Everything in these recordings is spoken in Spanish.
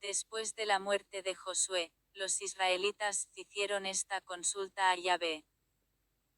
Después de la muerte de Josué, los israelitas hicieron esta consulta a Yahvé: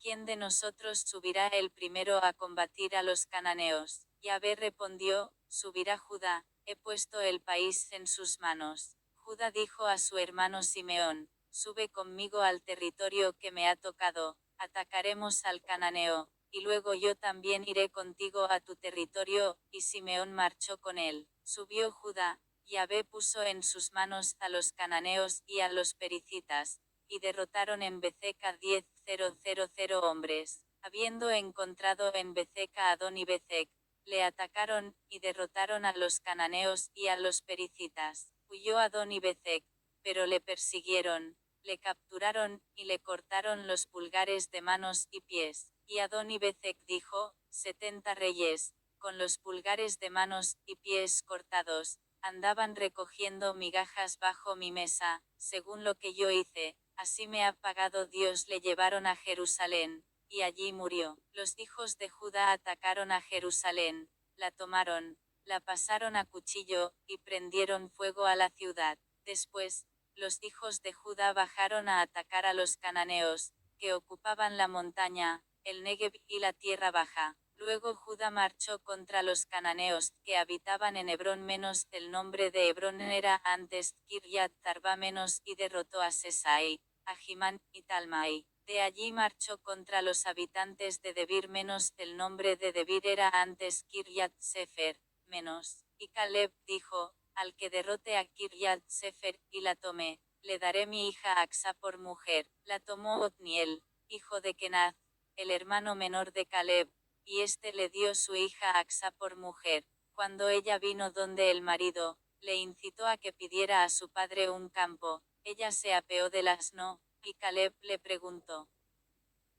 ¿quién de nosotros subirá el primero a combatir a los cananeos? Yahvé respondió: subirá Judá, he puesto el país en sus manos. Judá dijo a su hermano Simeón: sube conmigo al territorio que me ha tocado, atacaremos al cananeo, y luego yo también iré contigo a tu territorio, y Simeón marchó con él. Subió Judá, Yahvé puso en sus manos a los cananeos y a los pericitas, y derrotaron en Bezeca 10.000 hombres. Habiendo encontrado en Bezeca a Adón y Bezec, le atacaron, y derrotaron a los cananeos y a los pericitas. Huyó Adón y Bezec, pero le persiguieron, le capturaron, y le cortaron los pulgares de manos y pies. Y Adón y Bezec dijo: 70 reyes, con los pulgares de manos y pies cortados, andaban recogiendo migajas bajo mi mesa, según lo que yo hice, así me ha pagado Dios. Le llevaron a Jerusalén, y allí murió. Los hijos de Judá atacaron a Jerusalén, la tomaron, la pasaron a cuchillo, y prendieron fuego a la ciudad. Después, los hijos de Judá bajaron a atacar a los cananeos, que ocupaban la montaña, el Negev y la tierra baja. Luego Judá marchó contra los cananeos, que habitaban en Hebrón menos, el nombre de Hebrón era antes Kiryat Arba menos, y derrotó a Sesai, a Jimán, y Talmai. De allí marchó contra los habitantes de Debir menos, el nombre de Debir era antes Kiryat Sefer, menos. Y Caleb dijo: al que derrote a Kiryat Sefer, y la tome, le daré mi hija Axa por mujer. La tomó Otniel, hijo de Kenaz, el hermano menor de Caleb, y éste le dio su hija Axa por mujer. Cuando ella vino donde el marido, le incitó a que pidiera a su padre un campo. Ella se apeó del asno, y Caleb le preguntó: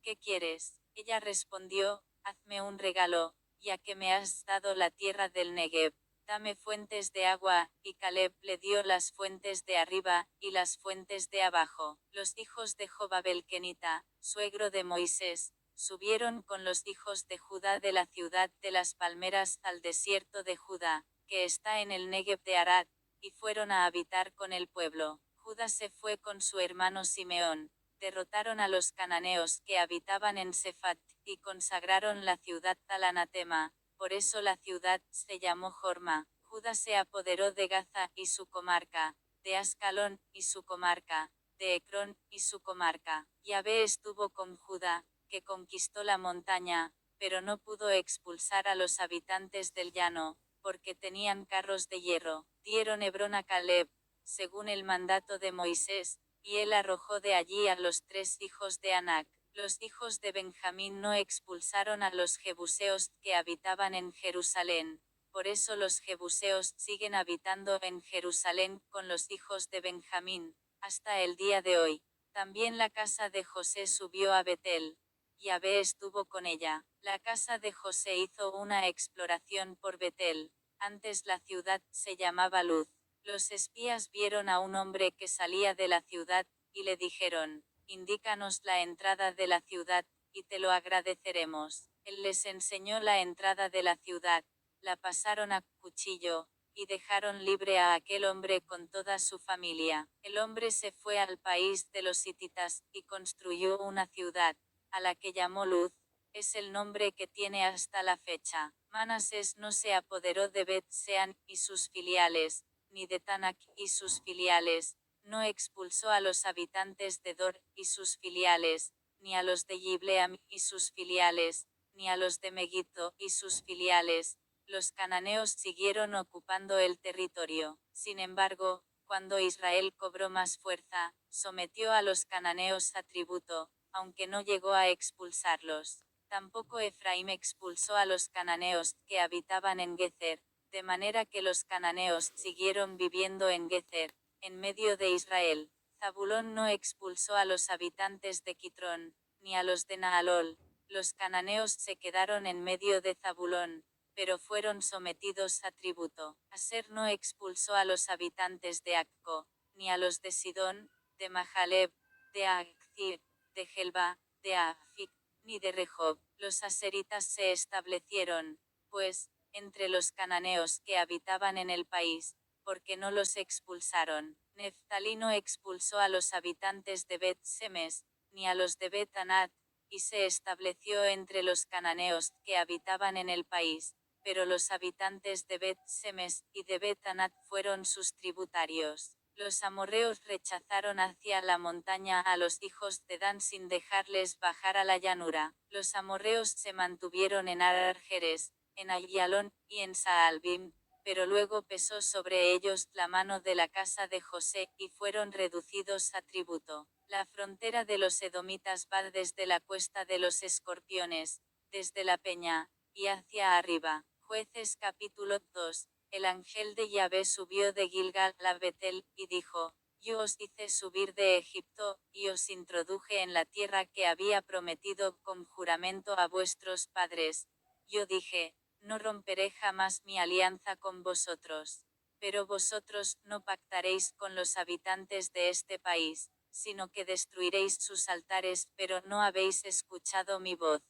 ¿qué quieres? Ella respondió: hazme un regalo, ya que me has dado la tierra del Negev. Dame fuentes de agua, y Caleb le dio las fuentes de arriba, y las fuentes de abajo. Los hijos de Jobabel Kenita, suegro de Moisés, subieron con los hijos de Judá de la ciudad de las palmeras al desierto de Judá, que está en el Negev de Arad, y fueron a habitar con el pueblo. Judá se fue con su hermano Simeón, derrotaron a los cananeos que habitaban en Sefat, y consagraron la ciudad al anatema. Por eso la ciudad se llamó Jorma. Judá se apoderó de Gaza y su comarca, de Ascalón y su comarca, de Ecrón y su comarca. Yahvé estuvo con Judá, que conquistó la montaña, pero no pudo expulsar a los habitantes del llano, porque tenían carros de hierro. Dieron Hebrón a Caleb, según el mandato de Moisés, y él arrojó de allí a los 3 hijos de Anac. Los hijos de Benjamín no expulsaron a los jebuseos que habitaban en Jerusalén. Por eso los jebuseos siguen habitando en Jerusalén con los hijos de Benjamín, hasta el día de hoy. También la casa de José subió a Betel. Yahvé estuvo con ella. La casa de José hizo una exploración por Betel. Antes la ciudad se llamaba Luz. Los espías vieron a un hombre que salía de la ciudad, y le dijeron: indícanos la entrada de la ciudad, y te lo agradeceremos. Él les enseñó la entrada de la ciudad, la pasaron a cuchillo, y dejaron libre a aquel hombre con toda su familia. El hombre se fue al país de los hititas, y construyó una ciudad, a la que llamó Luz, es el nombre que tiene hasta la fecha. Manasés no se apoderó de Bet-Sean y sus filiales, ni de Tanak y sus filiales, no expulsó a los habitantes de Dor y sus filiales, ni a los de Yibleam y sus filiales, ni a los de Megiddo y sus filiales. Los cananeos siguieron ocupando el territorio. Sin embargo, cuando Israel cobró más fuerza, sometió a los cananeos a tributo, aunque no llegó a expulsarlos. Tampoco Efraín expulsó a los cananeos que habitaban en Gezer, de manera que los cananeos siguieron viviendo en Gezer, en medio de Israel. Zabulón no expulsó a los habitantes de Quitrón, ni a los de Naalol. Los cananeos se quedaron en medio de Zabulón, pero fueron sometidos a tributo. Aser no expulsó a los habitantes de Acco, ni a los de Sidón, de Mahaleb, de Akzir, de Gelba, de Afic, ni de Rehob. Los aseritas se establecieron, pues, entre los cananeos que habitaban en el país, porque no los expulsaron. Neftalí no expulsó a los habitantes de Bet-Semes, ni a los de Bet-Anat, y se estableció entre los cananeos que habitaban en el país, pero los habitantes de Bet-Semes y de Bet-Anat fueron sus tributarios. Los amorreos rechazaron hacia la montaña a los hijos de Dan sin dejarles bajar a la llanura. Los amorreos se mantuvieron en Argeres, en Ayalón, y en Saalbim, pero luego pesó sobre ellos la mano de la casa de José, y fueron reducidos a tributo. La frontera de los edomitas va desde la cuesta de los escorpiones, desde la peña, y hacia arriba. Jueces capítulo 2. El ángel de Yahvé subió de Gilgal a Betel, y dijo: Yo os hice subir de Egipto, y os introduje en la tierra que había prometido con juramento a vuestros padres. Yo dije: no romperé jamás mi alianza con vosotros. Pero vosotros no pactaréis con los habitantes de este país, sino que destruiréis sus altares, pero no habéis escuchado mi voz.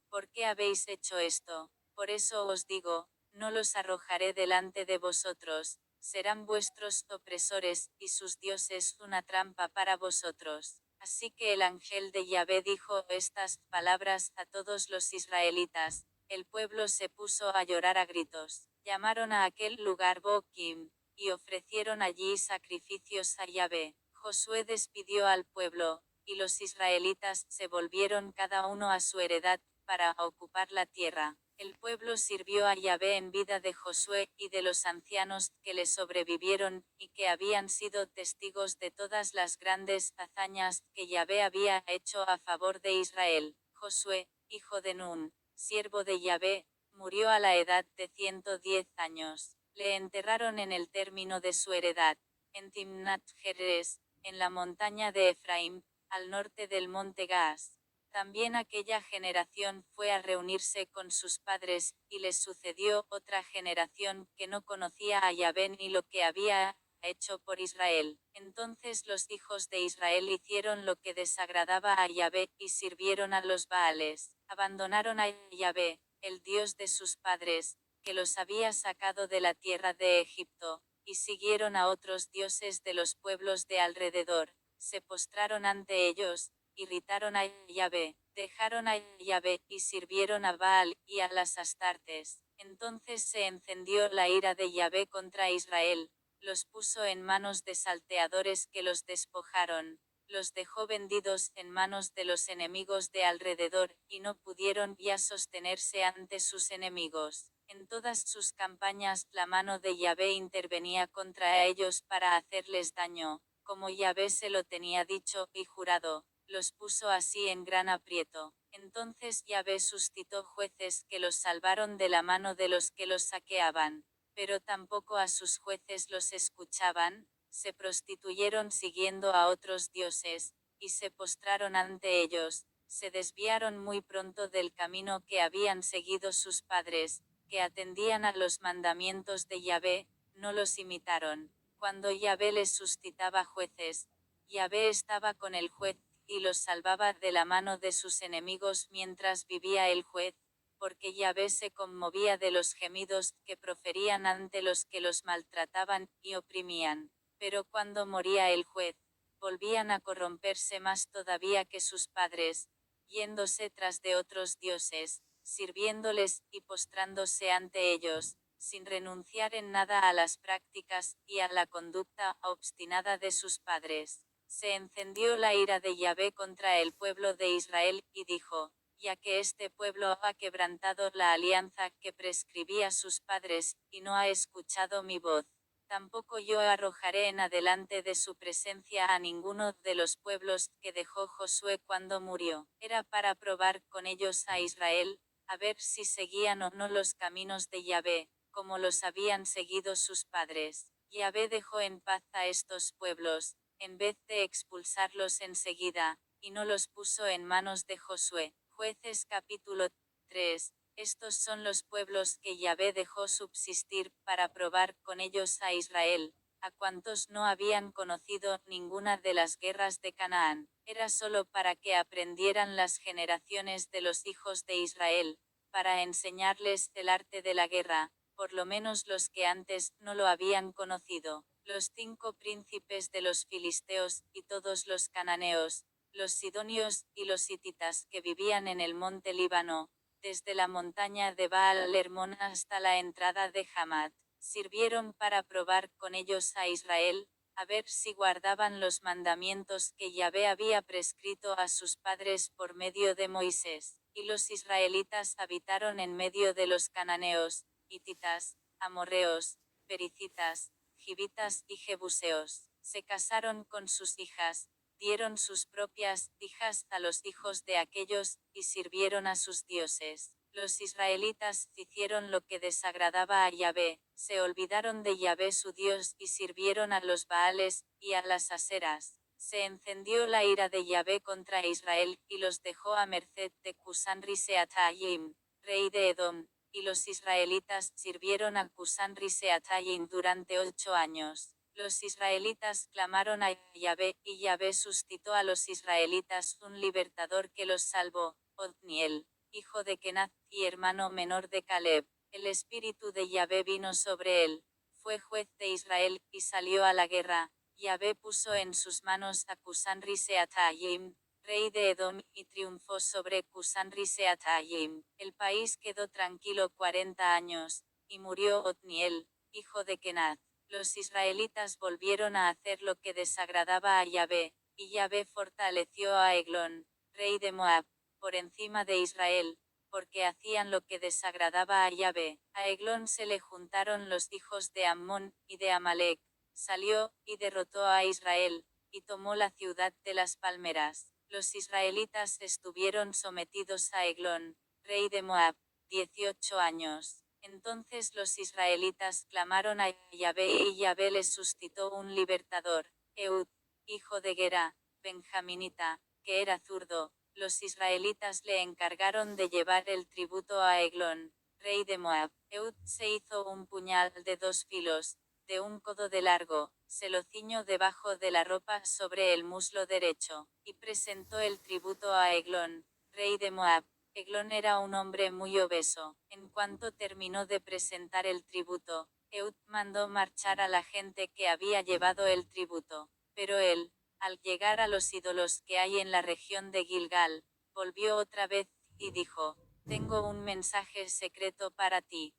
¿Por qué habéis hecho esto? Por eso os digo, no los arrojaré delante de vosotros, serán vuestros opresores, y sus dioses una trampa para vosotros. Así que el ángel de Yahvé dijo estas palabras a todos los israelitas. El pueblo se puso a llorar a gritos. Llamaron a aquel lugar Boquim, y ofrecieron allí sacrificios a Yahvé. Josué despidió al pueblo, y los israelitas se volvieron cada uno a su heredad, para ocupar la tierra. El pueblo sirvió a Yahvé en vida de Josué, y de los ancianos que le sobrevivieron, y que habían sido testigos de todas las grandes hazañas que Yahvé había hecho a favor de Israel. Josué, hijo de Nun, siervo de Yahvé, murió a la edad de 110 años. Le enterraron en el término de su heredad, en Timnat Jeres, en la montaña de Efraín, al norte del monte Gaas. También aquella generación fue a reunirse con sus padres, y les sucedió otra generación que no conocía a Yahvé ni lo que había hecho por Israel. Entonces los hijos de Israel hicieron lo que desagradaba a Yahvé, y sirvieron a los Baales. Abandonaron a Yahvé, el Dios de sus padres, que los había sacado de la tierra de Egipto, y siguieron a otros dioses de los pueblos de alrededor. Se postraron ante ellos, irritaron a Yahvé, dejaron a Yahvé, y sirvieron a Baal, y a las Astartes. Entonces se encendió la ira de Yahvé contra Israel, los puso en manos de salteadores que los despojaron, los dejó vendidos en manos de los enemigos de alrededor, y no pudieron ya sostenerse ante sus enemigos. En todas sus campañas la mano de Yahvé intervenía contra ellos para hacerles daño, como Yahvé se lo tenía dicho y jurado. Los puso así en gran aprieto. Entonces Yahvé suscitó jueces que los salvaron de la mano de los que los saqueaban. Pero tampoco a sus jueces los escuchaban, se prostituyeron siguiendo a otros dioses, y se postraron ante ellos, se desviaron muy pronto del camino que habían seguido sus padres, que atendían a los mandamientos de Yahvé, no los imitaron. Cuando Yahvé les suscitaba jueces, Yahvé estaba con el juez, y los salvaba de la mano de sus enemigos mientras vivía el juez, porque Yahvé se conmovía de los gemidos que proferían ante los que los maltrataban y oprimían. Pero cuando moría el juez, volvían a corromperse más todavía que sus padres, yéndose tras de otros dioses, sirviéndoles y postrándose ante ellos, sin renunciar en nada a las prácticas y a la conducta obstinada de sus padres. Se encendió la ira de Yahvé contra el pueblo de Israel, y dijo: ya que este pueblo ha quebrantado la alianza que prescribía sus padres, y no ha escuchado mi voz, tampoco yo arrojaré en adelante de su presencia a ninguno de los pueblos que dejó Josué cuando murió. Era para probar con ellos a Israel, a ver si seguían o no los caminos de Yahvé, como los habían seguido sus padres. Yahvé dejó en paz a estos pueblos, en vez de expulsarlos enseguida, y no los puso en manos de Josué. Jueces capítulo 3. Estos son los pueblos que Yahvé dejó subsistir para probar con ellos a Israel, a cuantos no habían conocido ninguna de las guerras de Canaán. Era solo para que aprendieran las generaciones de los hijos de Israel, para enseñarles el arte de la guerra, por lo menos los que antes no lo habían conocido. Los 5 príncipes de los filisteos, y todos los cananeos, los sidonios, y los hititas que vivían en el monte Líbano, desde la montaña de Baal Hermón hasta la entrada de Hamat, sirvieron para probar con ellos a Israel, a ver si guardaban los mandamientos que Yahvé había prescrito a sus padres por medio de Moisés. Y los israelitas habitaron en medio de los cananeos, hititas, amorreos, pericitas, gibitas y jebuseos. Se casaron con sus hijas, dieron sus propias hijas a los hijos de aquellos, y sirvieron a sus dioses. Los israelitas hicieron lo que desagradaba a Yahvé, se olvidaron de Yahvé su Dios y sirvieron a los Baales, y a las Aseras. Se encendió la ira de Yahvé contra Israel, y los dejó a merced de Cushan-Riseatayim, rey de Edom, y los israelitas sirvieron a Cushan-Riseatayim durante 8 años. Los israelitas clamaron a Yahvé, y Yahvé suscitó a los israelitas un libertador que los salvó, Otniel, hijo de Kenaz, y hermano menor de Caleb. El espíritu de Yahvé vino sobre él, fue juez de Israel, y salió a la guerra. Yahvé puso en sus manos a Cushan-Riseatayim, rey de Edom, y triunfó sobre Cushan-Riseatayim. El país quedó tranquilo 40 años, y murió Otniel, hijo de Kenaz. Los israelitas volvieron a hacer lo que desagradaba a Yahvé, y Yahvé fortaleció a Eglón, rey de Moab, por encima de Israel, porque hacían lo que desagradaba a Yahvé. A Eglón se le juntaron los hijos de Ammón y de Amalek. Salió, y derrotó a Israel, y tomó la ciudad de las palmeras. Los israelitas estuvieron sometidos a Eglón, rey de Moab, 18 años. Entonces los israelitas clamaron a Yahvé, y Yahvé les suscitó un libertador, Ehud, hijo de Gera, benjaminita, que era zurdo. Los israelitas le encargaron de llevar el tributo a Eglón, rey de Moab. Ehud se hizo un puñal de 2 filos, de 1 codo de largo, se lo ciñó debajo de la ropa sobre el muslo derecho, y presentó el tributo a Eglón, rey de Moab. Eglón era un hombre muy obeso. En cuanto terminó de presentar el tributo, Ehud mandó marchar a la gente que había llevado el tributo. Pero él, al llegar a los ídolos que hay en la región de Gilgal, volvió otra vez, y dijo: «Tengo un mensaje secreto para ti».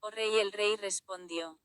«Oh rey». El rey respondió: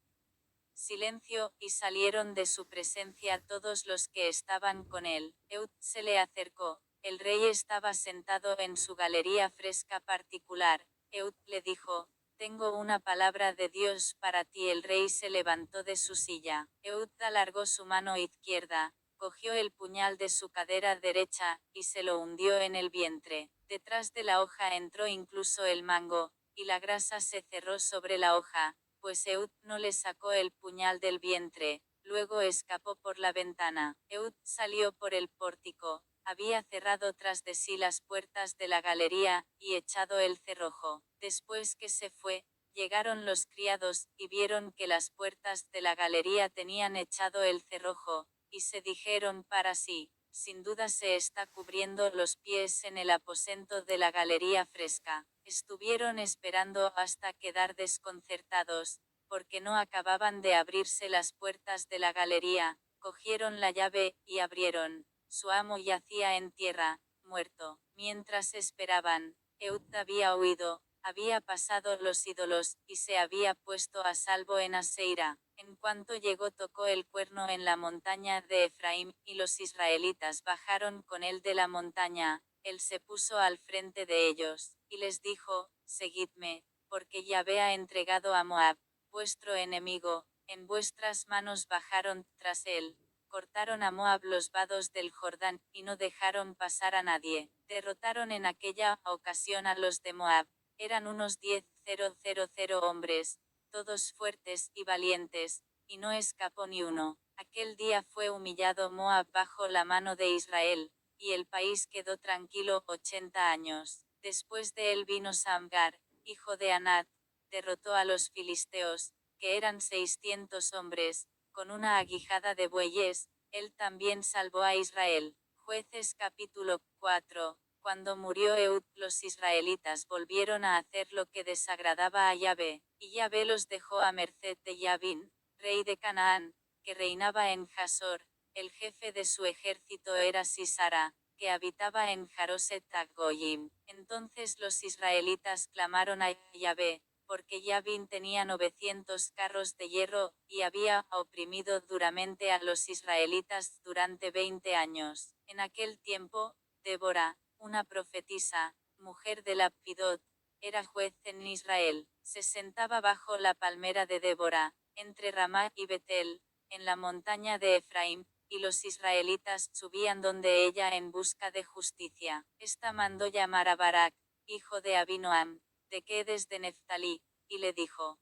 «Silencio», y salieron de su presencia todos los que estaban con él. Ehud se le acercó. El rey estaba sentado en su galería fresca particular. Ehud le dijo: «Tengo una palabra de Dios para ti». El rey se levantó de su silla. Ehud alargó su mano izquierda, cogió el puñal de su cadera derecha, y se lo hundió en el vientre. Detrás de la hoja entró incluso el mango, y la grasa se cerró sobre la hoja, pues Ehud no le sacó el puñal del vientre. Luego escapó por la ventana. Ehud salió por el pórtico, había cerrado tras de sí las puertas de la galería, y echado el cerrojo. Después que se fue, llegaron los criados, y vieron que las puertas de la galería tenían echado el cerrojo, y se dijeron para sí: «Sin duda se está cubriendo los pies en el aposento de la galería fresca». Estuvieron esperando hasta quedar desconcertados, porque no acababan de abrirse las puertas de la galería. Cogieron la llave, y abrieron. Su amo yacía en tierra, muerto. Mientras esperaban, Ehud había huido, había pasado los ídolos, y se había puesto a salvo en Aseira. En cuanto llegó tocó el cuerno en la montaña de Efraín, y los israelitas bajaron con él de la montaña. Él se puso al frente de ellos, y les dijo: «Seguidme, porque Yahvé ha entregado a Moab, vuestro enemigo, en vuestras manos». Bajaron tras él, cortaron a Moab los vados del Jordán, y no dejaron pasar a nadie. Derrotaron en aquella ocasión a los de Moab. Eran unos 10,000 hombres, todos fuertes y valientes, y no escapó ni uno. Aquel día fue humillado Moab bajo la mano de Israel, y el país quedó tranquilo 80 años. Después de él vino Samgar, hijo de Anat, derrotó a los filisteos, que eran 600 hombres, con una aguijada de bueyes. Él también salvó a Israel. Jueces capítulo 4. Cuando murió Eud, los israelitas volvieron a hacer lo que desagradaba a Yahvé, y Yahvé los dejó a merced de Yabín, rey de Canaán, que reinaba en Jasor. El jefe de su ejército era Sisara, que habitaba en Jaroset Goyim. Entonces los israelitas clamaron a Yahvé, porque Yabín tenía 900 carros de hierro, y había oprimido duramente a los israelitas durante 20 años. En aquel tiempo, Débora, una profetisa, mujer de Lapidot, era juez en Israel. Se sentaba bajo la palmera de Débora, entre Ramá y Betel, en la montaña de Efraín, y los israelitas subían donde ella en busca de justicia. Esta mandó llamar a Barak, hijo de Abinoam, de Quedes de Neftalí, y le dijo: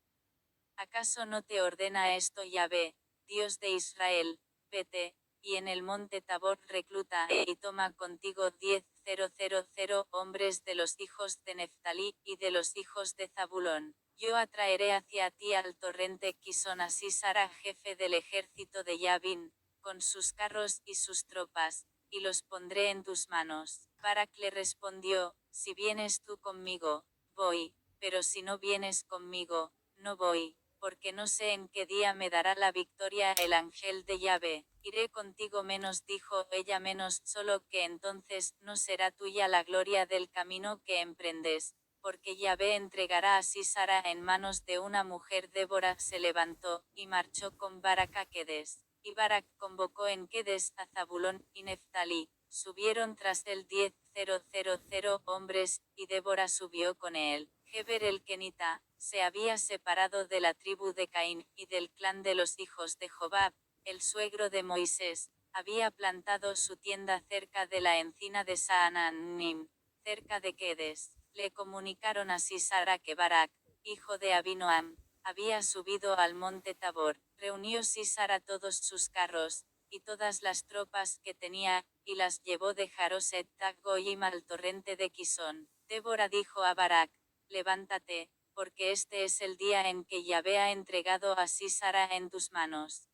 ¿Acaso no te ordena esto Yahvé, Dios de Israel? Vete, y en el monte Tabor recluta y toma contigo 10,000 hombres de los hijos de Neftalí y de los hijos de Zabulón. Yo atraeré hacia ti al torrente Quisón a Sisara, jefe del ejército de Yabín, con sus carros y sus tropas, y los pondré en tus manos. Barak le respondió: si vienes tú conmigo, voy, pero si no vienes conmigo, no voy, porque no sé en qué día me dará la victoria el ángel de Yahvé. Iré contigo menos, dijo ella, menos, solo que entonces no será tuya la gloria del camino que emprendes, porque Yahvé entregará a Sisara en manos de una mujer. Débora se levantó, y marchó con Barak a Quedes. Y Barak convocó en Quedes a Zabulón y Neftalí. Subieron tras él 10,000 hombres, y Débora subió con él. Heber el Kenita se había separado de la tribu de Caín, y del clan de los hijos de Jobab, el suegro de Moisés, había plantado su tienda cerca de la encina de Saananim, cerca de Quedes. Le comunicaron a Sisara que Barak, hijo de Abinoam, había subido al monte Tabor. Reunió Sisara todos sus carros, y todas las tropas que tenía, y las llevó de Jaroset Goyim al torrente de Quisón. Débora dijo a Barak: levántate, porque este es el día en que Yahvé ha entregado a Sisara en tus manos.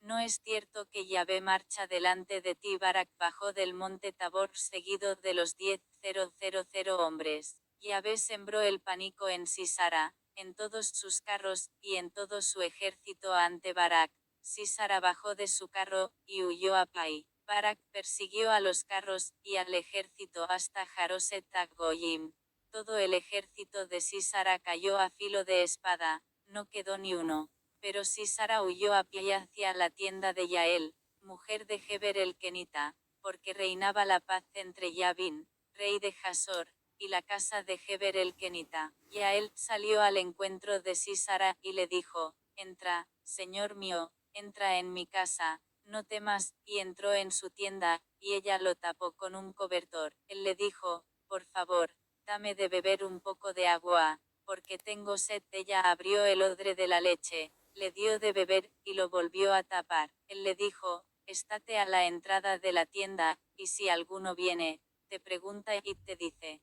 No es cierto que Yahvé marcha delante de ti. Barak bajó del monte Tabor seguido de los 10,000 hombres. Yahvé sembró el pánico en Sisara, en todos sus carros, y en todo su ejército ante Barak. Sisara bajó de su carro, y huyó a Pai. Barak persiguió a los carros, y al ejército hasta Jaroset Goyim. Todo el ejército de Sisara cayó a filo de espada, no quedó ni uno. Pero Sisara huyó a pie hacia la tienda de Yael, mujer de Heber el Kenita, porque reinaba la paz entre Yabín, rey de Jasor, y la casa de Heber el Kenita. Yael salió al encuentro de Sisara, y le dijo: entra, señor mío, entra en mi casa, no temas, y entró en su tienda, y ella lo tapó con un cobertor. Él le dijo: por favor, dame de beber un poco de agua, porque tengo sed. Ella abrió el odre de la leche, le dio de beber, y lo volvió a tapar. Él le dijo: estate a la entrada de la tienda, y si alguno viene, te pregunta y te dice: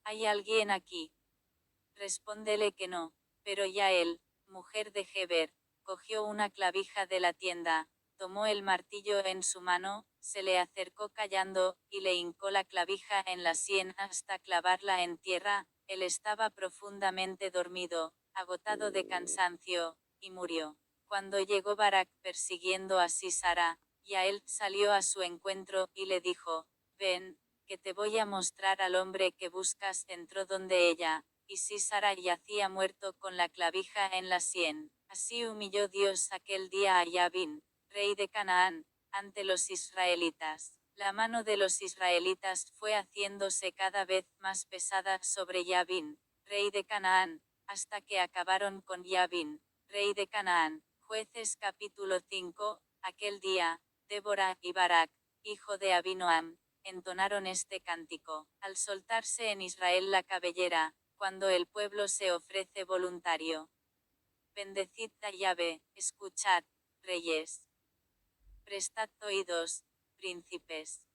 ¿hay alguien aquí? Respóndele que no. Pero Yael, mujer de Heber, cogió una clavija de la tienda, tomó el martillo en su mano, se le acercó callando, y le hincó la clavija en la sien hasta clavarla en tierra. Él estaba profundamente dormido, agotado de cansancio, y murió. Cuando llegó Barak persiguiendo a Sisara, Yael salió a su encuentro, y le dijo: ven, que te voy a mostrar al hombre que buscas. Entró donde ella, y Sisara yacía muerto con la clavija en la sien. Así humilló Dios aquel día a Yabín, rey de Canaán, ante los israelitas. La mano de los israelitas fue haciéndose cada vez más pesada sobre Yabín, rey de Canaán, hasta que acabaron con Yabín, rey de Canaán. Jueces capítulo 5. Aquel día, Débora y Barak, hijo de Abinoam, entonaron este cántico. Al soltarse en Israel la cabellera, cuando el pueblo se ofrece voluntario. Bendecid a Yahvé, escuchad, reyes. Prestad oídos, príncipes.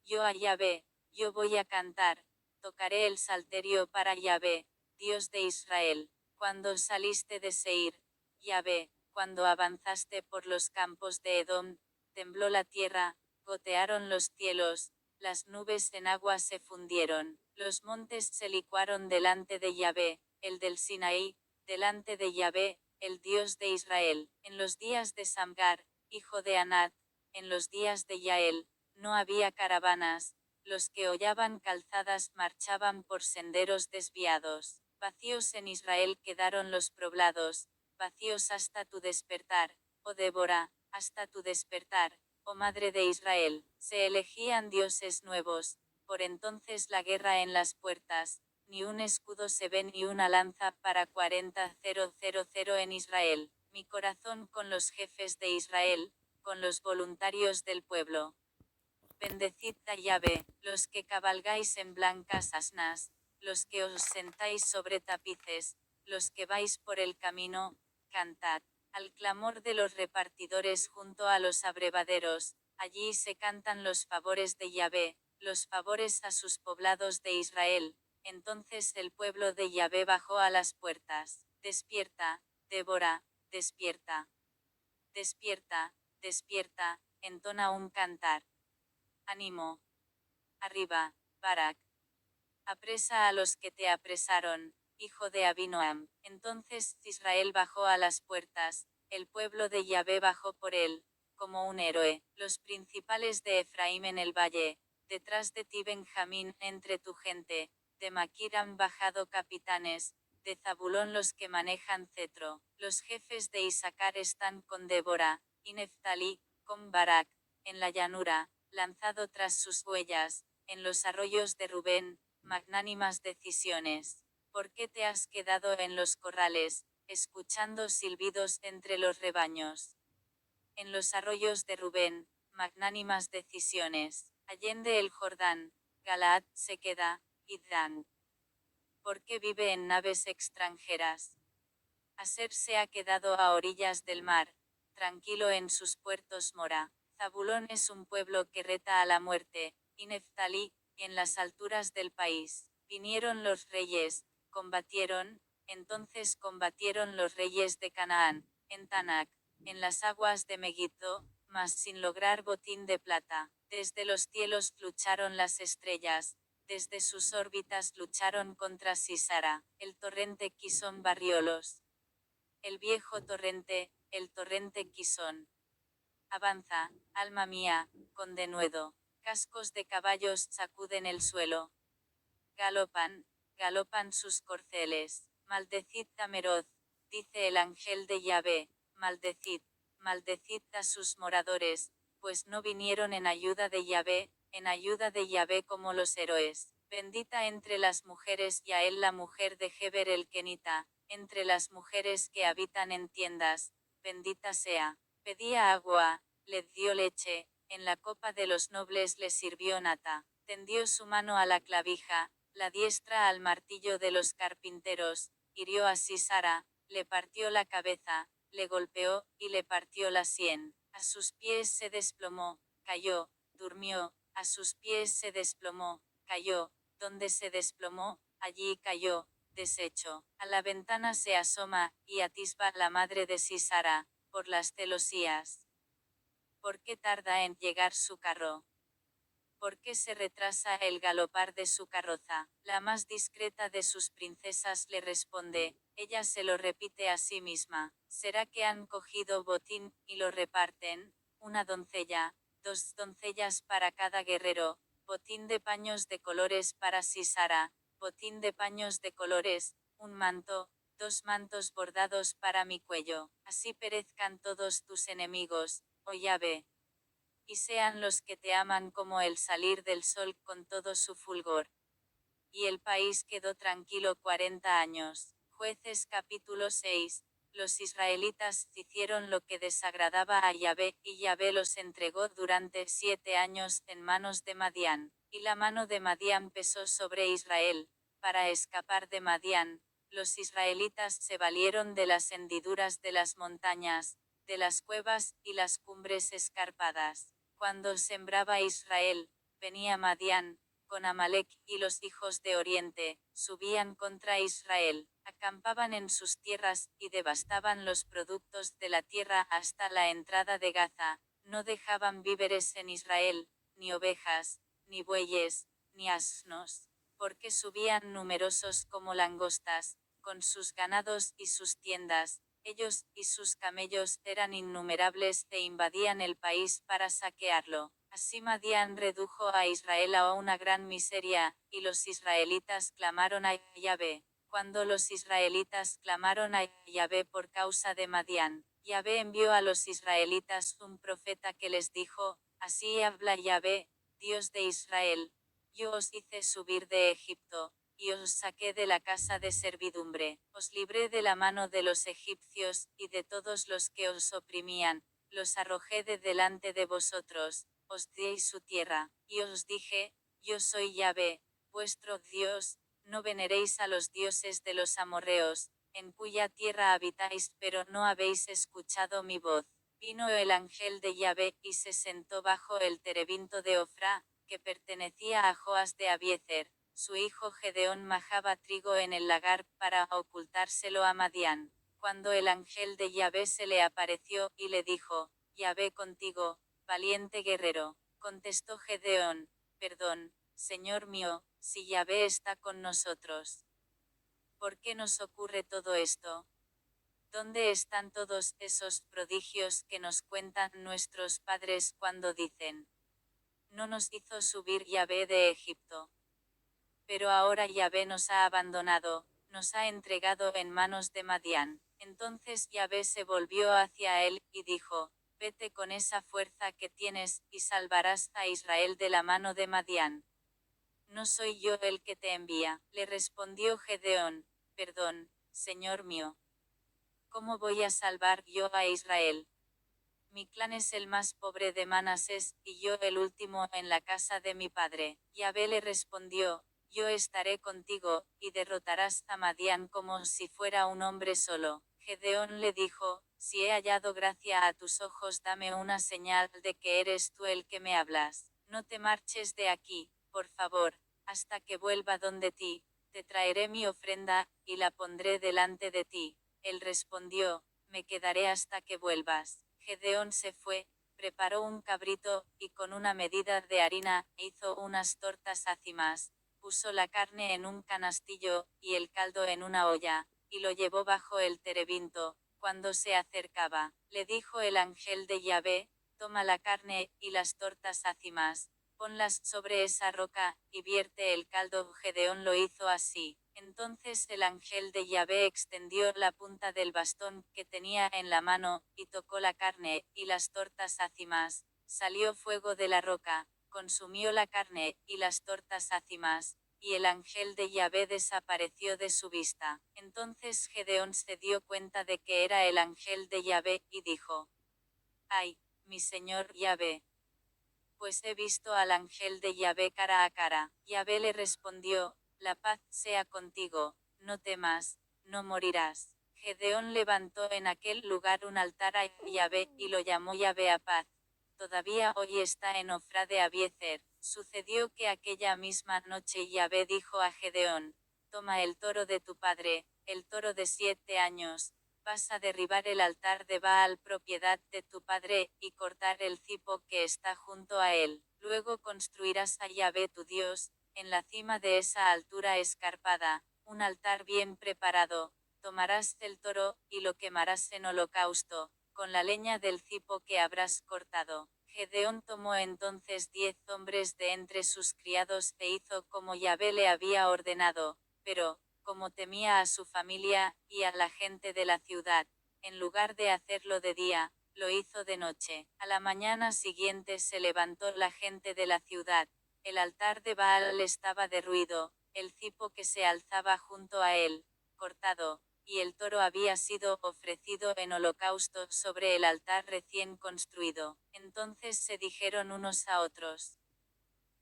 Yo a Yahvé, yo voy a cantar, tocaré el salterio para Yahvé, Dios de Israel. Cuando saliste de Seir, Yahvé, cuando avanzaste por los campos de Edom, tembló la tierra, gotearon los cielos, las nubes en agua se fundieron, los montes se licuaron delante de Yahvé, el del Sinaí, delante de Yahvé, el Dios de Israel. En los días de Samgar, hijo de Anat, en los días de Yael, no había caravanas, los que hollaban calzadas marchaban por senderos desviados. Vacíos en Israel quedaron los poblados, vacíos hasta tu despertar, oh Débora, hasta tu despertar, oh Madre de Israel. Se elegían dioses nuevos, por entonces la guerra en las puertas, ni un escudo se ve ni una lanza para 40,000 en Israel. Mi corazón con los jefes de Israel, con los voluntarios del pueblo. Bendecid a Yahvé, los que cabalgáis en blancas asnas, los que os sentáis sobre tapices, los que vais por el camino, cantad. Al clamor de los repartidores junto a los abrevaderos, allí se cantan los favores de Yahvé, los favores a sus poblados de Israel. Entonces el pueblo de Yahvé bajó a las puertas. Despierta, Débora, despierta. Despierta, despierta, entona un cantar. Ánimo. Arriba, Barak. Apresa a los que te apresaron, hijo de Abinoam. Entonces Israel bajó a las puertas, el pueblo de Yahvé bajó por él, como un héroe. Los principales de Efraín en el valle, detrás de ti Benjamín, entre tu gente, de Maquir han bajado capitanes, de Zabulón los que manejan cetro. Los jefes de Isaacar están con Débora, y Neftalí, con Barak, en la llanura, lanzado tras sus huellas, en los arroyos de Rubén, magnánimas decisiones. ¿Por qué te has quedado en los corrales, escuchando silbidos entre los rebaños? En los arroyos de Rubén, magnánimas decisiones. Allende el Jordán, Galaad se queda, y Dan. ¿Por qué vive en naves extranjeras? Aser se ha quedado a orillas del mar, tranquilo en sus puertos mora. Zabulón es un pueblo que reta a la muerte, y Neftalí, en las alturas del país. Vinieron los reyes, combatieron, entonces combatieron los reyes de Canaán, en Tanac, en las aguas de Megiddo, mas sin lograr botín de plata. Desde los cielos lucharon las estrellas, desde sus órbitas lucharon contra Sisara. El torrente Quisón barriólos. El viejo torrente, el torrente Quisón. Avanza, alma mía, con denuedo. Cascos de caballos sacuden el suelo. Galopan, galopan sus corceles. Maldecid Tameroz, dice el ángel de Yahvé, maldecid, maldecid a sus moradores, pues no vinieron en ayuda de Yahvé como los héroes. Bendita entre las mujeres Yael la mujer de Heber el Kenita, entre las mujeres que habitan en tiendas, bendita sea. Pedía agua, le dio leche, en la copa de los nobles le sirvió nata. Tendió su mano a la clavija, la diestra al martillo de los carpinteros, hirió a Sisara, le partió la cabeza, le golpeó, y le partió la sien. A sus pies se desplomó, cayó, durmió, a sus pies se desplomó, cayó, donde se desplomó, allí cayó, deshecho. A la ventana se asoma, y atisba la madre de Sisara, por las celosías. ¿Por qué tarda en llegar su carro? ¿Por qué se retrasa el galopar de su carroza? La más discreta de sus princesas le responde, ella se lo repite a sí misma. ¿Será que han cogido botín, y lo reparten? Una doncella, 2 doncellas para cada guerrero, botín de paños de colores para Sisara, botín de paños de colores, un manto, 2 mantos bordados para mi cuello. Así perezcan todos tus enemigos, oh Yahvé. Y sean los que te aman como el salir del sol con todo su fulgor. Y el país quedó tranquilo 40 años. Jueces capítulo 6. Los israelitas hicieron lo que desagradaba a Yahvé, y Yahvé los entregó durante 7 años en manos de Madián. Y la mano de Madián pesó sobre Israel. Para escapar de Madián, los israelitas se valieron de las hendiduras de las montañas, de las cuevas, y las cumbres escarpadas. Cuando sembraba Israel, venía Madián, con Amalek, y los hijos de Oriente, subían contra Israel, acampaban en sus tierras, y devastaban los productos de la tierra hasta la entrada de Gaza, no dejaban víveres en Israel, ni ovejas, ni bueyes, ni asnos, porque subían numerosos como langostas, con sus ganados y sus tiendas. Ellos y sus camellos eran innumerables e invadían el país para saquearlo. Así Madián redujo a Israel a una gran miseria, y los israelitas clamaron a Yahvé. Cuando los israelitas clamaron a Yahvé por causa de Madián, Yahvé envió a los israelitas un profeta que les dijo: Así habla Yahvé, Dios de Israel: Yo os hice subir de Egipto, y os saqué de la casa de servidumbre, os libré de la mano de los egipcios, y de todos los que os oprimían, los arrojé de delante de vosotros, os di su tierra, y os dije: Yo soy Yahvé, vuestro Dios. No veneréis a los dioses de los amorreos, en cuya tierra habitáis, pero no habéis escuchado mi voz. Vino el ángel de Yahvé, y se sentó bajo el terebinto de Ofra, que pertenecía a Joas de Abiezer. Su hijo Gedeón majaba trigo en el lagar, para ocultárselo a Madián. Cuando el ángel de Yahvé se le apareció, y le dijo: Yahvé contigo, valiente guerrero. Contestó Gedeón: Perdón, Señor mío, si Yahvé está con nosotros. ¿Por qué nos ocurre todo esto? ¿Dónde están todos esos prodigios que nos cuentan nuestros padres cuando dicen: No nos hizo subir Yahvé de Egipto? Pero ahora Yahvé nos ha abandonado, nos ha entregado en manos de Madián. Entonces Yahvé se volvió hacia él, y dijo: Vete con esa fuerza que tienes, y salvarás a Israel de la mano de Madián. ¿No soy yo el que te envía? Le respondió Gedeón: Perdón, Señor mío. ¿Cómo voy a salvar yo a Israel? Mi clan es el más pobre de Manasés, y yo el último en la casa de mi padre. Yahvé le respondió: Yo estaré contigo, y derrotarás a Madián como si fuera un hombre solo. Gedeón le dijo: Si he hallado gracia a tus ojos, dame una señal de que eres tú el que me hablas. No te marches de aquí, por favor, hasta que vuelva donde ti. Te traeré mi ofrenda, y la pondré delante de ti. Él respondió: Me quedaré hasta que vuelvas. Gedeón se fue, preparó un cabrito, y con una medida de harina, hizo unas tortas ácimas, puso la carne en un canastillo, y el caldo en una olla, y lo llevó bajo el terebinto. Cuando se acercaba, le dijo el ángel de Yahvé: Toma la carne, y las tortas ácimas, ponlas sobre esa roca, y vierte el caldo. Gedeón lo hizo así. Entonces el ángel de Yahvé extendió la punta del bastón que tenía en la mano, y tocó la carne, y las tortas ácimas. Salió fuego de la roca, consumió la carne, y las tortas ácimas, y el ángel de Yahvé desapareció de su vista. Entonces Gedeón se dio cuenta de que era el ángel de Yahvé, y dijo: Ay, mi señor Yahvé, pues he visto al ángel de Yahvé cara a cara. Yahvé le respondió: La paz sea contigo, no temas, no morirás. Gedeón levantó en aquel lugar un altar a Yahvé, y lo llamó Yahvé a paz. Todavía hoy está en Ofra de Abiezer. Sucedió que aquella misma noche Yahvé dijo a Gedeón: Toma el toro de tu padre, el toro de 7 años, vas a derribar el altar de Baal propiedad de tu padre, y cortar el cipo que está junto a él. Luego construirás a Yahvé tu Dios, en la cima de esa altura escarpada, un altar bien preparado. Tomarás el toro, y lo quemarás en holocausto, con la leña del cipo que habrás cortado. Gedeón tomó entonces 10 hombres de entre sus criados, e hizo como Yahvé le había ordenado, pero, como temía a su familia, y a la gente de la ciudad, en lugar de hacerlo de día, lo hizo de noche. A la mañana siguiente se levantó la gente de la ciudad. El altar de Baal estaba derruido, el cipo que se alzaba junto a él, cortado, y el toro había sido ofrecido en holocausto sobre el altar recién construido. Entonces se dijeron unos a otros: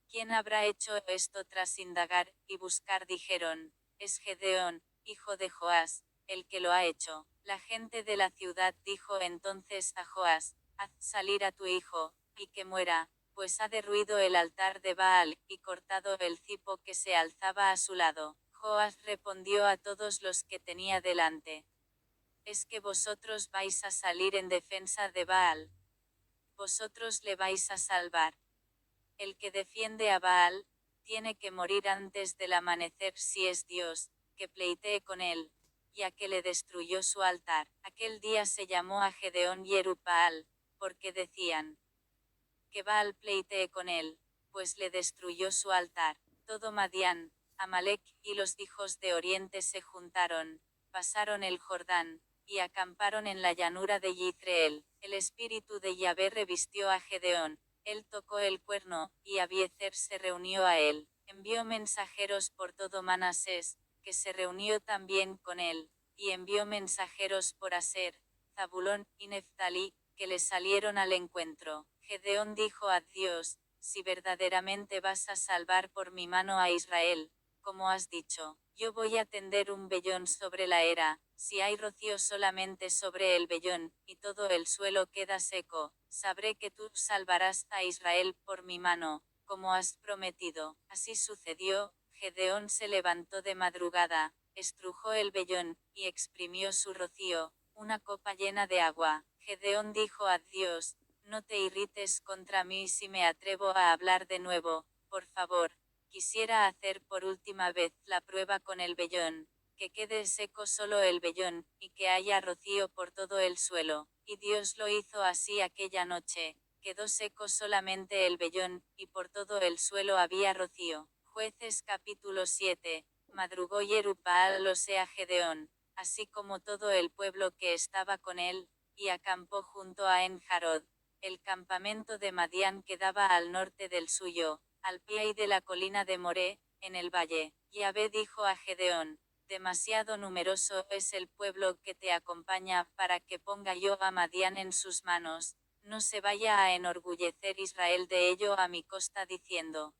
¿Quién habrá hecho esto? Tras indagar y buscar dijeron: Es Gedeón, hijo de Joás, el que lo ha hecho. La gente de la ciudad dijo entonces a Joás: Haz salir a tu hijo, y que muera, pues ha derruido el altar de Baal, y cortado el cipo que se alzaba a su lado. Joás respondió a todos los que tenía delante: ¿Es que vosotros vais a salir en defensa de Baal? ¿Vosotros le vais a salvar? El que defiende a Baal, tiene que morir antes del amanecer si es Dios, que pleitee con él, ya que le destruyó su altar. Aquel día se llamó a Gedeón Yerub-Baal, porque decían, que Baal pleitee con él, pues le destruyó su altar. Todo Madián, Amalek y los hijos de Oriente se juntaron, pasaron el Jordán, y acamparon en la llanura de Yizreel. El espíritu de Yahvé revistió a Gedeón, él tocó el cuerno, y Abiezer se reunió a él. Envió mensajeros por todo Manasés, que se reunió también con él, y envió mensajeros por Aser, Zabulón y Neftalí, que le salieron al encuentro. Gedeón dijo a Dios, si verdaderamente vas a salvar por mi mano a Israel, como has dicho, yo voy a tender un vellón sobre la era, si hay rocío solamente sobre el vellón, y todo el suelo queda seco, sabré que tú salvarás a Israel por mi mano, como has prometido. Así sucedió, Gedeón se levantó de madrugada, estrujó el vellón, y exprimió su rocío, una copa llena de agua. Gedeón dijo a Dios, no te irrites contra mí si me atrevo a hablar de nuevo, por favor. Quisiera hacer por última vez la prueba con el vellón, que quede seco solo el vellón, y que haya rocío por todo el suelo. Y Dios lo hizo así aquella noche, quedó seco solamente el vellón, y por todo el suelo había rocío. Jueces capítulo 7. Madrugó Yerub-Baal o sea Gedeón, así como todo el pueblo que estaba con él, y acampó junto a En-Jarod. El campamento de Madián quedaba al norte del suyo, al pie de la colina de Moré, en el valle. Yahvé dijo a Gedeón, demasiado numeroso es el pueblo que te acompaña para que ponga yo a Madián en sus manos, no se vaya a enorgullecer Israel de ello a mi costa diciendo,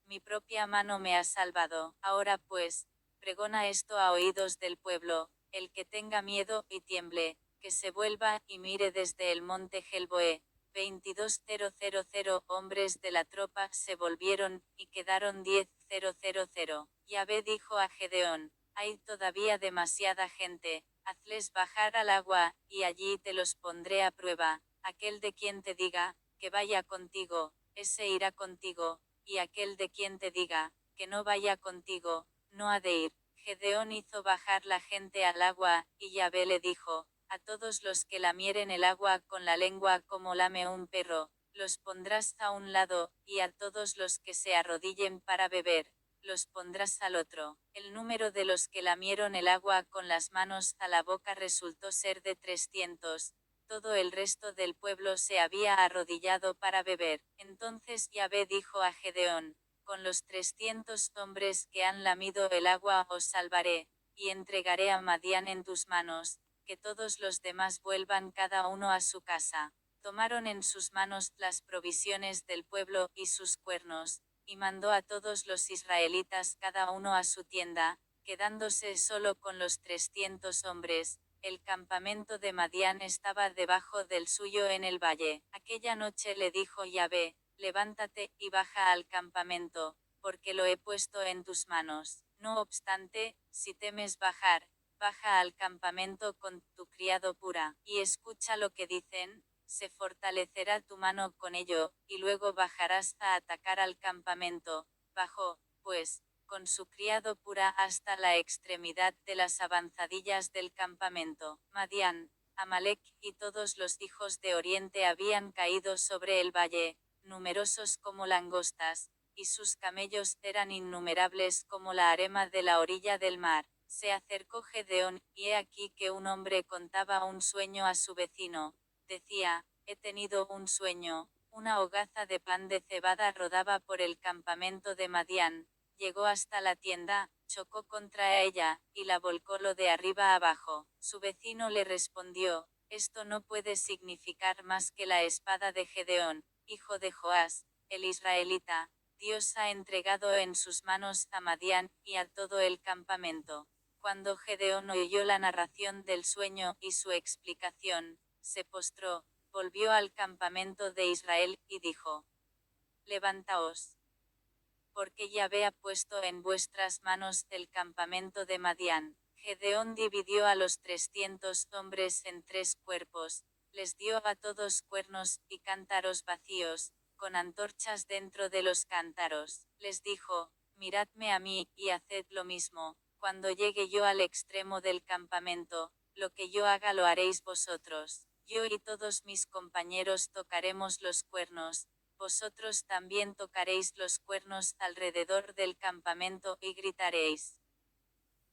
mi propia mano me ha salvado. Ahora pues, pregona esto a oídos del pueblo, el que tenga miedo y tiemble, que se vuelva y mire desde el monte Gelboé. 22.000 hombres de la tropa se volvieron, y quedaron 10.000. Yahvé dijo a Gedeón, hay todavía demasiada gente, hazles bajar al agua, y allí te los pondré a prueba. Aquel de quien te diga, que vaya contigo, ese irá contigo, y aquel de quien te diga, que no vaya contigo, no ha de ir. Gedeón hizo bajar la gente al agua, y Yahvé le dijo, a todos los que lamieren el agua con la lengua como lame un perro, los pondrás a un lado, y a todos los que se arrodillen para beber, los pondrás al otro. El número de los que lamieron el agua con las manos a la boca resultó ser de 300. Todo el resto del pueblo se había arrodillado para beber. Entonces Yahvé dijo a Gedeón, con los 300 hombres que han lamido el agua os salvaré, y entregaré a Madián en tus manos, que todos los demás vuelvan cada uno a su casa. Tomaron en sus manos las provisiones del pueblo y sus cuernos, y mandó a todos los israelitas cada uno a su tienda, quedándose solo con los 300 hombres. El campamento de Madián estaba debajo del suyo en el valle. Aquella noche le dijo Yahvé, levántate y baja al campamento, porque lo he puesto en tus manos. No obstante, si temes bajar, baja al campamento con tu criado pura, y escucha lo que dicen, se fortalecerá tu mano con ello, y luego bajarás a atacar al campamento. Bajó, pues, con su criado pura hasta la extremidad de las avanzadillas del campamento. Madián, Amalek y todos los hijos de Oriente habían caído sobre el valle, numerosos como langostas, y sus camellos eran innumerables como la arena de la orilla del mar. Se acercó Gedeón, y he aquí que un hombre contaba un sueño a su vecino. Decía, he tenido un sueño, una hogaza de pan de cebada rodaba por el campamento de Madián. Llegó hasta la tienda, chocó contra ella, y la volcó lo de arriba abajo. Su vecino le respondió, esto no puede significar más que la espada de Gedeón, hijo de Joás, el israelita. Dios ha entregado en sus manos a Madián, y a todo el campamento. Cuando Gedeón oyó la narración del sueño y su explicación, se postró, volvió al campamento de Israel, y dijo, levantaos, porque Yahvé ha puesto en vuestras manos el campamento de Madián. Gedeón dividió a los 300 hombres en 3 cuerpos, les dio a todos cuernos y cántaros vacíos, con antorchas dentro de los cántaros. Les dijo: miradme a mí, y haced lo mismo. Cuando llegue yo al extremo del campamento, lo que yo haga lo haréis vosotros. Yo y todos mis compañeros tocaremos los cuernos, vosotros también tocaréis los cuernos alrededor del campamento y gritaréis.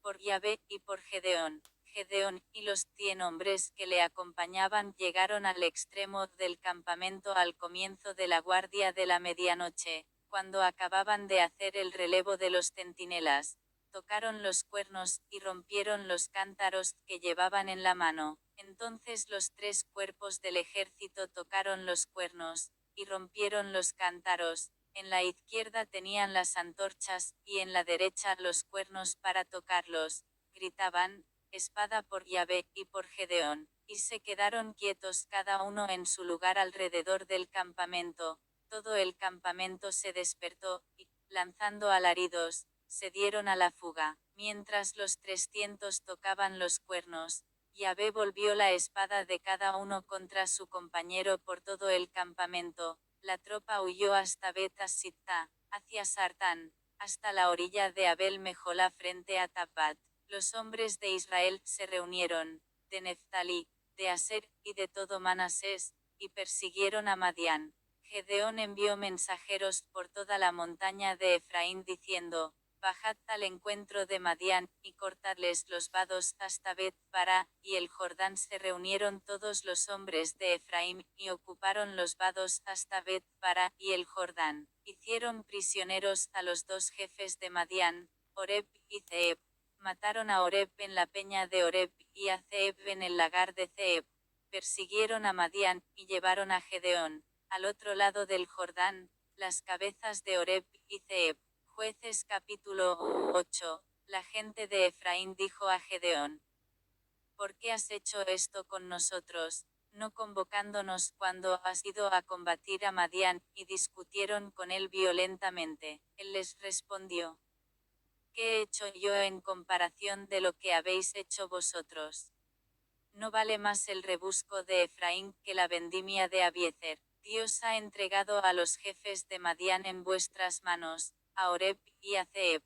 Por Yahvé y por Gedeón. Gedeón y los 100 hombres que le acompañaban llegaron al extremo del campamento al comienzo de la guardia de la medianoche, cuando acababan de hacer el relevo de los centinelas. Tocaron los cuernos, y rompieron los cántaros que llevaban en la mano. Entonces los 3 cuerpos del ejército tocaron los cuernos, y rompieron los cántaros. En la izquierda tenían las antorchas, y en la derecha los cuernos para tocarlos. Gritaban: espada por Yahvé y por Gedeón. Y se quedaron quietos cada uno en su lugar alrededor del campamento. Todo el campamento se despertó, y, lanzando alaridos, se dieron a la fuga. Mientras los 300 tocaban los cuernos, Yahvé volvió la espada de cada uno contra su compañero por todo el campamento. La tropa huyó hasta Bet-Sitta, hacia Sartán, hasta la orilla de Abel Mejola frente a Tapat. Los hombres de Israel se reunieron, de Neftalí, de Aser, y de todo Manasés, y persiguieron a Madián. Gedeón envió mensajeros por toda la montaña de Efraín diciendo: bajad al encuentro de Madián, y cortadles los vados hasta Bet-Para, y el Jordán. Se reunieron todos los hombres de Efraín, y ocuparon los vados hasta Bet-Para, y el Jordán. Hicieron prisioneros a los 2 jefes de Madián, Oreb y Zeeb. Mataron a Oreb en la peña de Oreb, y a Zeeb en el lagar de Zeeb. Persiguieron a Madián, y llevaron a Gedeón, al otro lado del Jordán, las cabezas de Oreb y Zeeb. Jueces capítulo 8. La gente de Efraín dijo a Gedeón: ¿por qué has hecho esto con nosotros, no convocándonos cuando has ido a combatir a Madián? Y discutieron con él violentamente. Él les respondió: ¿qué he hecho yo en comparación de lo que habéis hecho vosotros? ¿No vale más el rebusco de Efraín que la vendimia de Abiezer? Dios ha entregado a los jefes de Madián en vuestras manos, a Oreb y a Zeeb.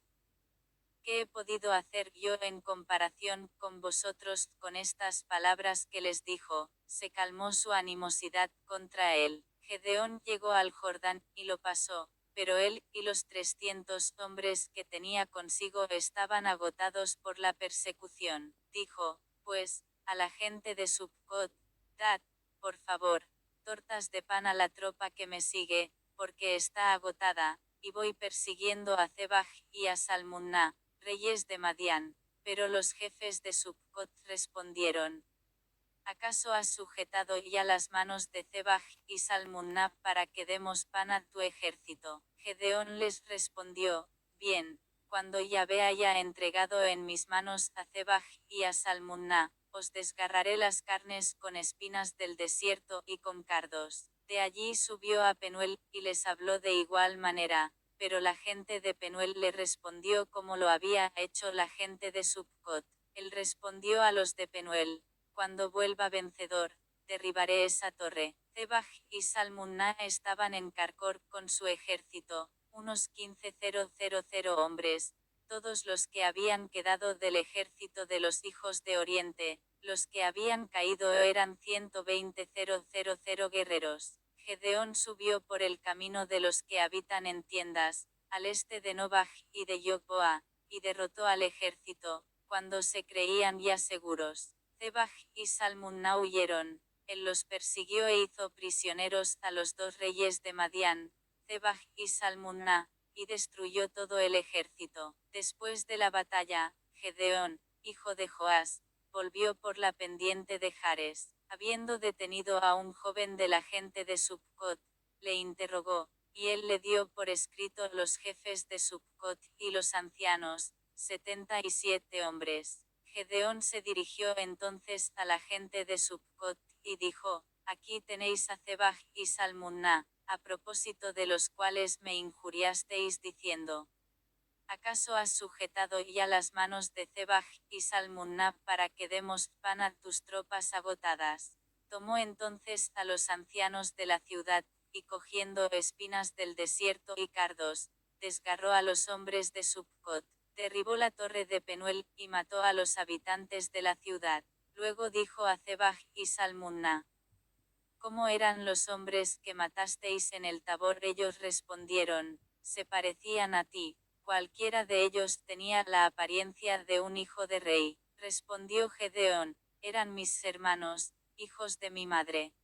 ¿Qué he podido hacer yo en comparación con vosotros? Con estas palabras que les dijo, se calmó su animosidad contra él. Gedeón llegó al Jordán, y lo pasó, pero él y los 300 hombres que tenía consigo estaban agotados por la persecución. Dijo, pues, a la gente de Succot: dad, por favor, tortas de pan a la tropa que me sigue, porque está agotada, y voy persiguiendo a Zebaj y a Salmunna, reyes de Madián. Pero los jefes de Succot respondieron: ¿acaso has sujetado ya las manos de Zebaj y Salmunna para que demos pan a tu ejército? Gedeón les respondió: bien, cuando Yahvé haya entregado en mis manos a Zebaj y a Salmunna, os desgarraré las carnes con espinas del desierto y con cardos. De allí subió a Penuel, y les habló de igual manera, pero la gente de Penuel le respondió como lo había hecho la gente de Succot. Él respondió a los de Penuel: cuando vuelva vencedor, derribaré esa torre. Zebaj y Salmunna estaban en Carcor con su ejército, unos 15,000 hombres, todos los que habían quedado del ejército de los hijos de Oriente. Los que habían caído eran 120,000 guerreros. Gedeón subió por el camino de los que habitan en tiendas, al este de Nobaj y de Yogboa, y derrotó al ejército, cuando se creían ya seguros. Zebaj y Salmunna huyeron. Él los persiguió e hizo prisioneros a los 2 reyes de Madián, Zebaj y Salmunna, y destruyó todo el ejército. Después de la batalla, Gedeón, hijo de Joás, volvió por la pendiente de Jares. Habiendo detenido a un joven de la gente de Succot, le interrogó, y él le dio por escrito los jefes de Succot y los ancianos, 77 hombres. Gedeón se dirigió entonces a la gente de Succot, y dijo: aquí tenéis a Zebaj y Salmunna, a propósito de los cuales me injuriasteis diciendo: ¿acaso has sujetado ya las manos de Zebaj y Salmunna para que demos pan a tus tropas agotadas? Tomó entonces a los ancianos de la ciudad, y cogiendo espinas del desierto y cardos, desgarró a los hombres de Succot, derribó la torre de Penuel, y mató a los habitantes de la ciudad. Luego dijo a Zebaj y Salmunna: ¿Cómo eran los hombres que matasteis en el Tabor? Ellos respondieron: se parecían a ti. Cualquiera de ellos tenía la apariencia de un hijo de rey. Respondió Gedeón: eran mis hermanos, hijos de mi madre.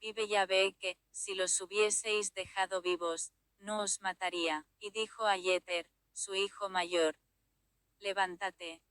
Vive Yahvé que, si los hubieseis dejado vivos, no os mataría. Y dijo a Yeter, su hijo mayor: levántate,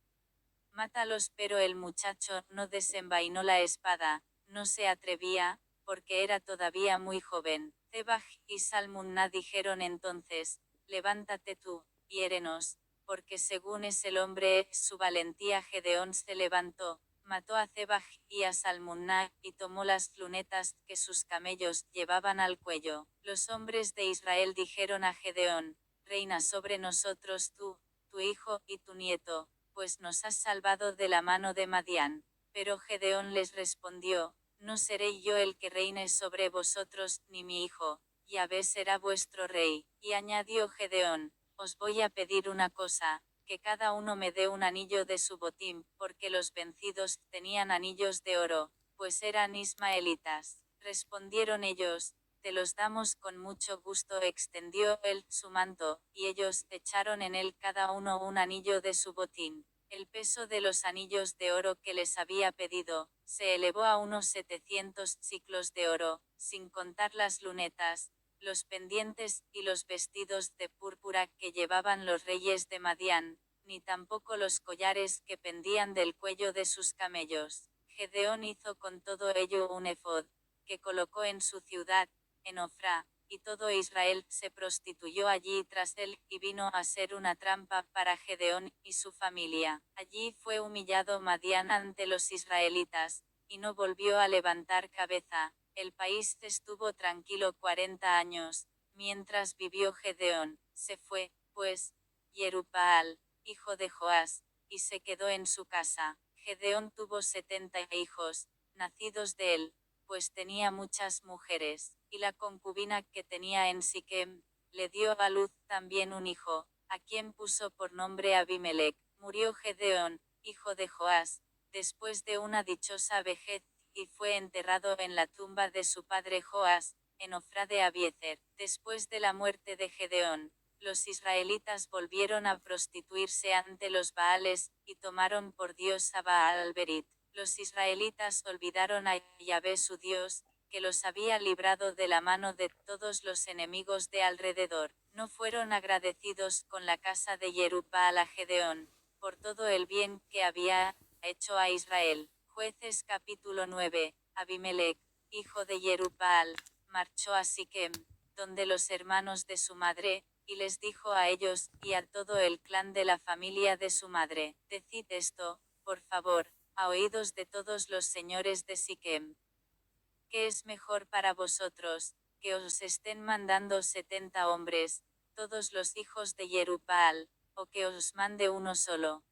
mátalos. Pero el muchacho no desenvainó la espada, no se atrevía, porque era todavía muy joven. Zebaj y Salmunna dijeron entonces: levántate tú, hiérenos, porque según es el hombre es su valentía. Gedeón se levantó, mató a Zebaj y a Salmunna, y tomó las lunetas que sus camellos llevaban al cuello. Los hombres de Israel dijeron a Gedeón: reina sobre nosotros tú, tu hijo y tu nieto, pues nos has salvado de la mano de Madián. Pero Gedeón les respondió: no seré yo el que reine sobre vosotros, ni mi hijo, Yahvé será vuestro rey. Y añadió Gedeón: os voy a pedir una cosa, que cada uno me dé un anillo de su botín, porque los vencidos tenían anillos de oro, pues eran ismaelitas. Respondieron ellos: te los damos con mucho gusto. Extendió él su manto, y ellos echaron en él cada uno un anillo de su botín. El peso de los anillos de oro que les había pedido, se elevó a unos 700 siclos de oro, sin contar las lunetas, los pendientes, y los vestidos de púrpura que llevaban los reyes de Madián, ni tampoco los collares que pendían del cuello de sus camellos. Gedeón hizo con todo ello un efod, que colocó en su ciudad, en Ofra, y todo Israel se prostituyó allí tras él, y vino a ser una trampa para Gedeón y su familia. Allí fue humillado Madián ante los israelitas, y no volvió a levantar cabeza. El país estuvo tranquilo 40 años, mientras vivió Gedeón. Se fue, pues, Yerubbaal, hijo de Joás, y se quedó en su casa. Gedeón tuvo 70 hijos, nacidos de él, pues tenía muchas mujeres, y la concubina que tenía en Siquem, le dio a luz también un hijo, a quien puso por nombre Abimelech. Murió Gedeón, hijo de Joás, después de una dichosa vejez, y fue enterrado en la tumba de su padre Joás, en Ofra de Abiezer. Después de la muerte de Gedeón, los israelitas volvieron a prostituirse ante los Baales, y tomaron por dios a Baal-Berit. Los israelitas olvidaron a Yahvé su Dios, que los había librado de la mano de todos los enemigos de alrededor. No fueron agradecidos con la casa de Yerubbaal a Gedeón, por todo el bien que había hecho a Israel. Jueces capítulo 9. Abimelech, hijo de Yerubbaal, marchó a Siquem, donde los hermanos de su madre, y les dijo a ellos, y a todo el clan de la familia de su madre: decid esto, por favor, a oídos de todos los señores de Siquem. ¿Qué es mejor para vosotros, que os estén mandando 70 hombres, todos los hijos de Yerubbaal, o que os mande uno solo?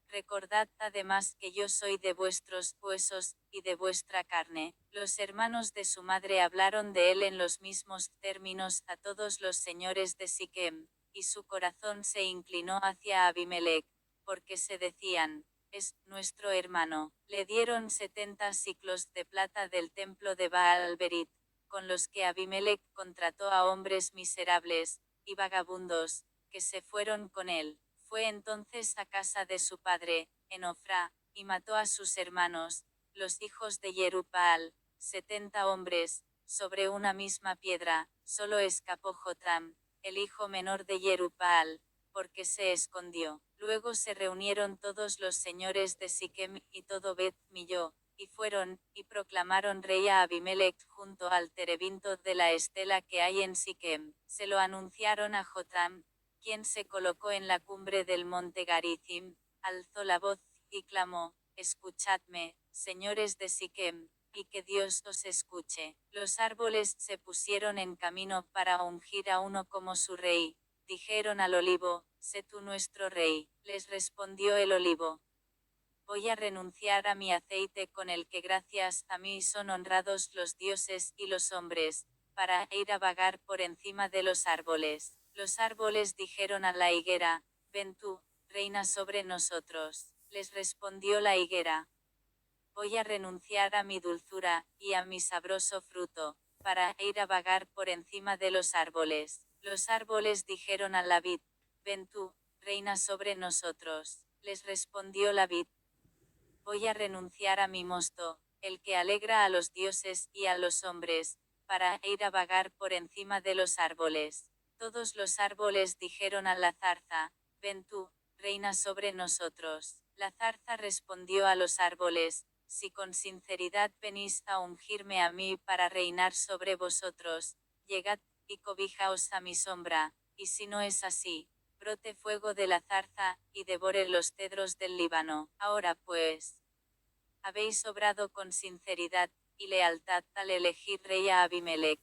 Recordad además que yo soy de vuestros huesos, y de vuestra carne. Los hermanos de su madre hablaron de él en los mismos términos a todos los señores de Siquem, y su corazón se inclinó hacia Abimelech, porque se decían: es nuestro hermano. Le dieron 70 siclos de plata del templo de Baal-Berit, con los que Abimelech contrató a hombres miserables y vagabundos, que se fueron con él. Fue entonces a casa de su padre, en Ofra, y mató a sus hermanos, los hijos de Yerubbaal, 70 hombres, sobre una misma piedra. Solo escapó Jotam, el hijo menor de Yerubbaal, porque se escondió. Luego se reunieron todos los señores de Siquem y todo Bet Millo, y fueron, y proclamaron rey a Abimelech junto al terebinto de la estela que hay en Siquem. Se lo anunciaron a Jotam, quien se colocó en la cumbre del monte Garizim, alzó la voz, y clamó: escuchadme, señores de Siquem, y que Dios os escuche. Los árboles se pusieron en camino para ungir a uno como su rey. Dijeron al olivo: sé tú nuestro rey. Les respondió el olivo: voy a renunciar a mi aceite con el que gracias a mí son honrados los dioses y los hombres, para ir a vagar por encima de los árboles. Los árboles dijeron a la higuera, ven tú, reina sobre nosotros. Les respondió la higuera, voy a renunciar a mi dulzura, y a mi sabroso fruto, para ir a vagar por encima de los árboles. Los árboles dijeron a la vid, ven tú, reina sobre nosotros. Les respondió la vid, voy a renunciar a mi mosto, el que alegra a los dioses y a los hombres, para ir a vagar por encima de los árboles. Todos los árboles dijeron a la zarza, ven tú, reina sobre nosotros. La zarza respondió a los árboles, si con sinceridad venís a ungirme a mí para reinar sobre vosotros, llegad, y cobijaos a mi sombra, y si no es así, brote fuego de la zarza, y devore los cedros del Líbano. Ahora pues, habéis obrado con sinceridad y lealtad al elegir rey a Abimelech.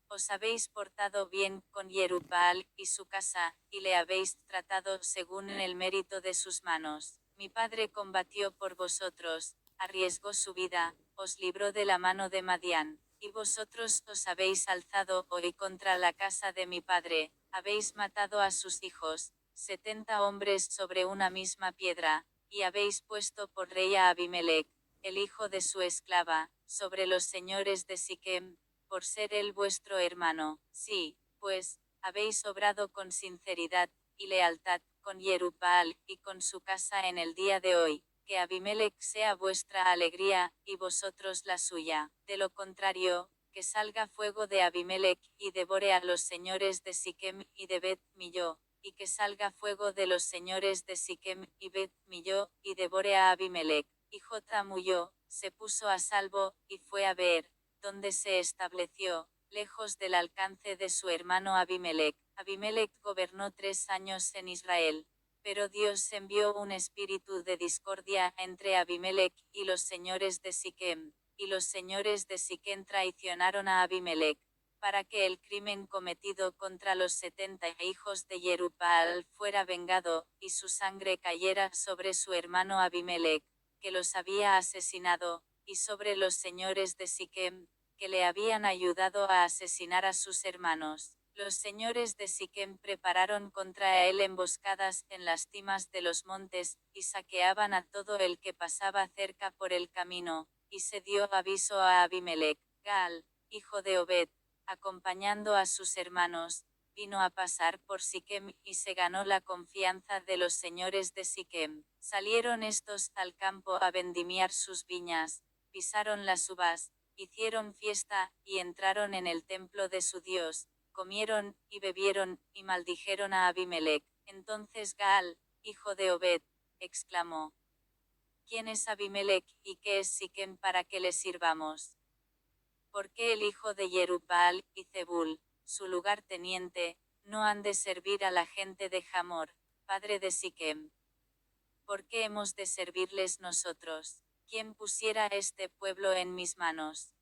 Os habéis portado bien con Yerubbaal y su casa, y le habéis tratado según el mérito de sus manos. Mi padre combatió por vosotros, arriesgó su vida, os libró de la mano de Madián. Y vosotros os habéis alzado hoy contra la casa de mi padre, habéis matado a sus hijos, 70 hombres sobre una misma piedra, y habéis puesto por rey a Abimelech, el hijo de su esclava, sobre los señores de Siquem, por ser él vuestro hermano. Sí, pues, habéis obrado con sinceridad y lealtad con Yerubbaal y con su casa en el día de hoy. Que Abimelech sea vuestra alegría, y vosotros la suya. De lo contrario, que salga fuego de Abimelech, y devore a los señores de Siquem y de Bet Millo, y que salga fuego de los señores de Siquem y Bet Millo, y devore a Abimelech. Y Jotam huyó, se puso a salvo, y fue a ver, donde se estableció, lejos del alcance de su hermano Abimelech. Abimelech gobernó 3 años en Israel. Pero Dios envió un espíritu de discordia entre Abimelech y los señores de Siquem, y los señores de Siquem traicionaron a Abimelech, para que el crimen cometido contra los 70 hijos de Yerubbaal fuera vengado, y su sangre cayera sobre su hermano Abimelech, que los había asesinado, y sobre los señores de Siquem, que le habían ayudado a asesinar a sus hermanos. Los señores de Siquem prepararon contra él emboscadas en las cimas de los montes, y saqueaban a todo el que pasaba cerca por el camino, y se dio aviso a Abimelech. Gaal, hijo de Obed, acompañando a sus hermanos, vino a pasar por Siquem, y se ganó la confianza de los señores de Siquem. Salieron estos al campo a vendimiar sus viñas, pisaron las uvas, hicieron fiesta, y entraron en el templo de su Dios, comieron, y bebieron, y maldijeron a Abimelech. Entonces Gaal, hijo de Obed, exclamó, ¿quién es Abimelech, y qué es Siquem para que le sirvamos? ¿Por qué el hijo de Yerubbaal, y Zebul, su lugarteniente, no han de servir a la gente de Hamor, padre de Siquem? ¿Por qué hemos de servirles nosotros? ¿Quién pusiera este pueblo en mis manos?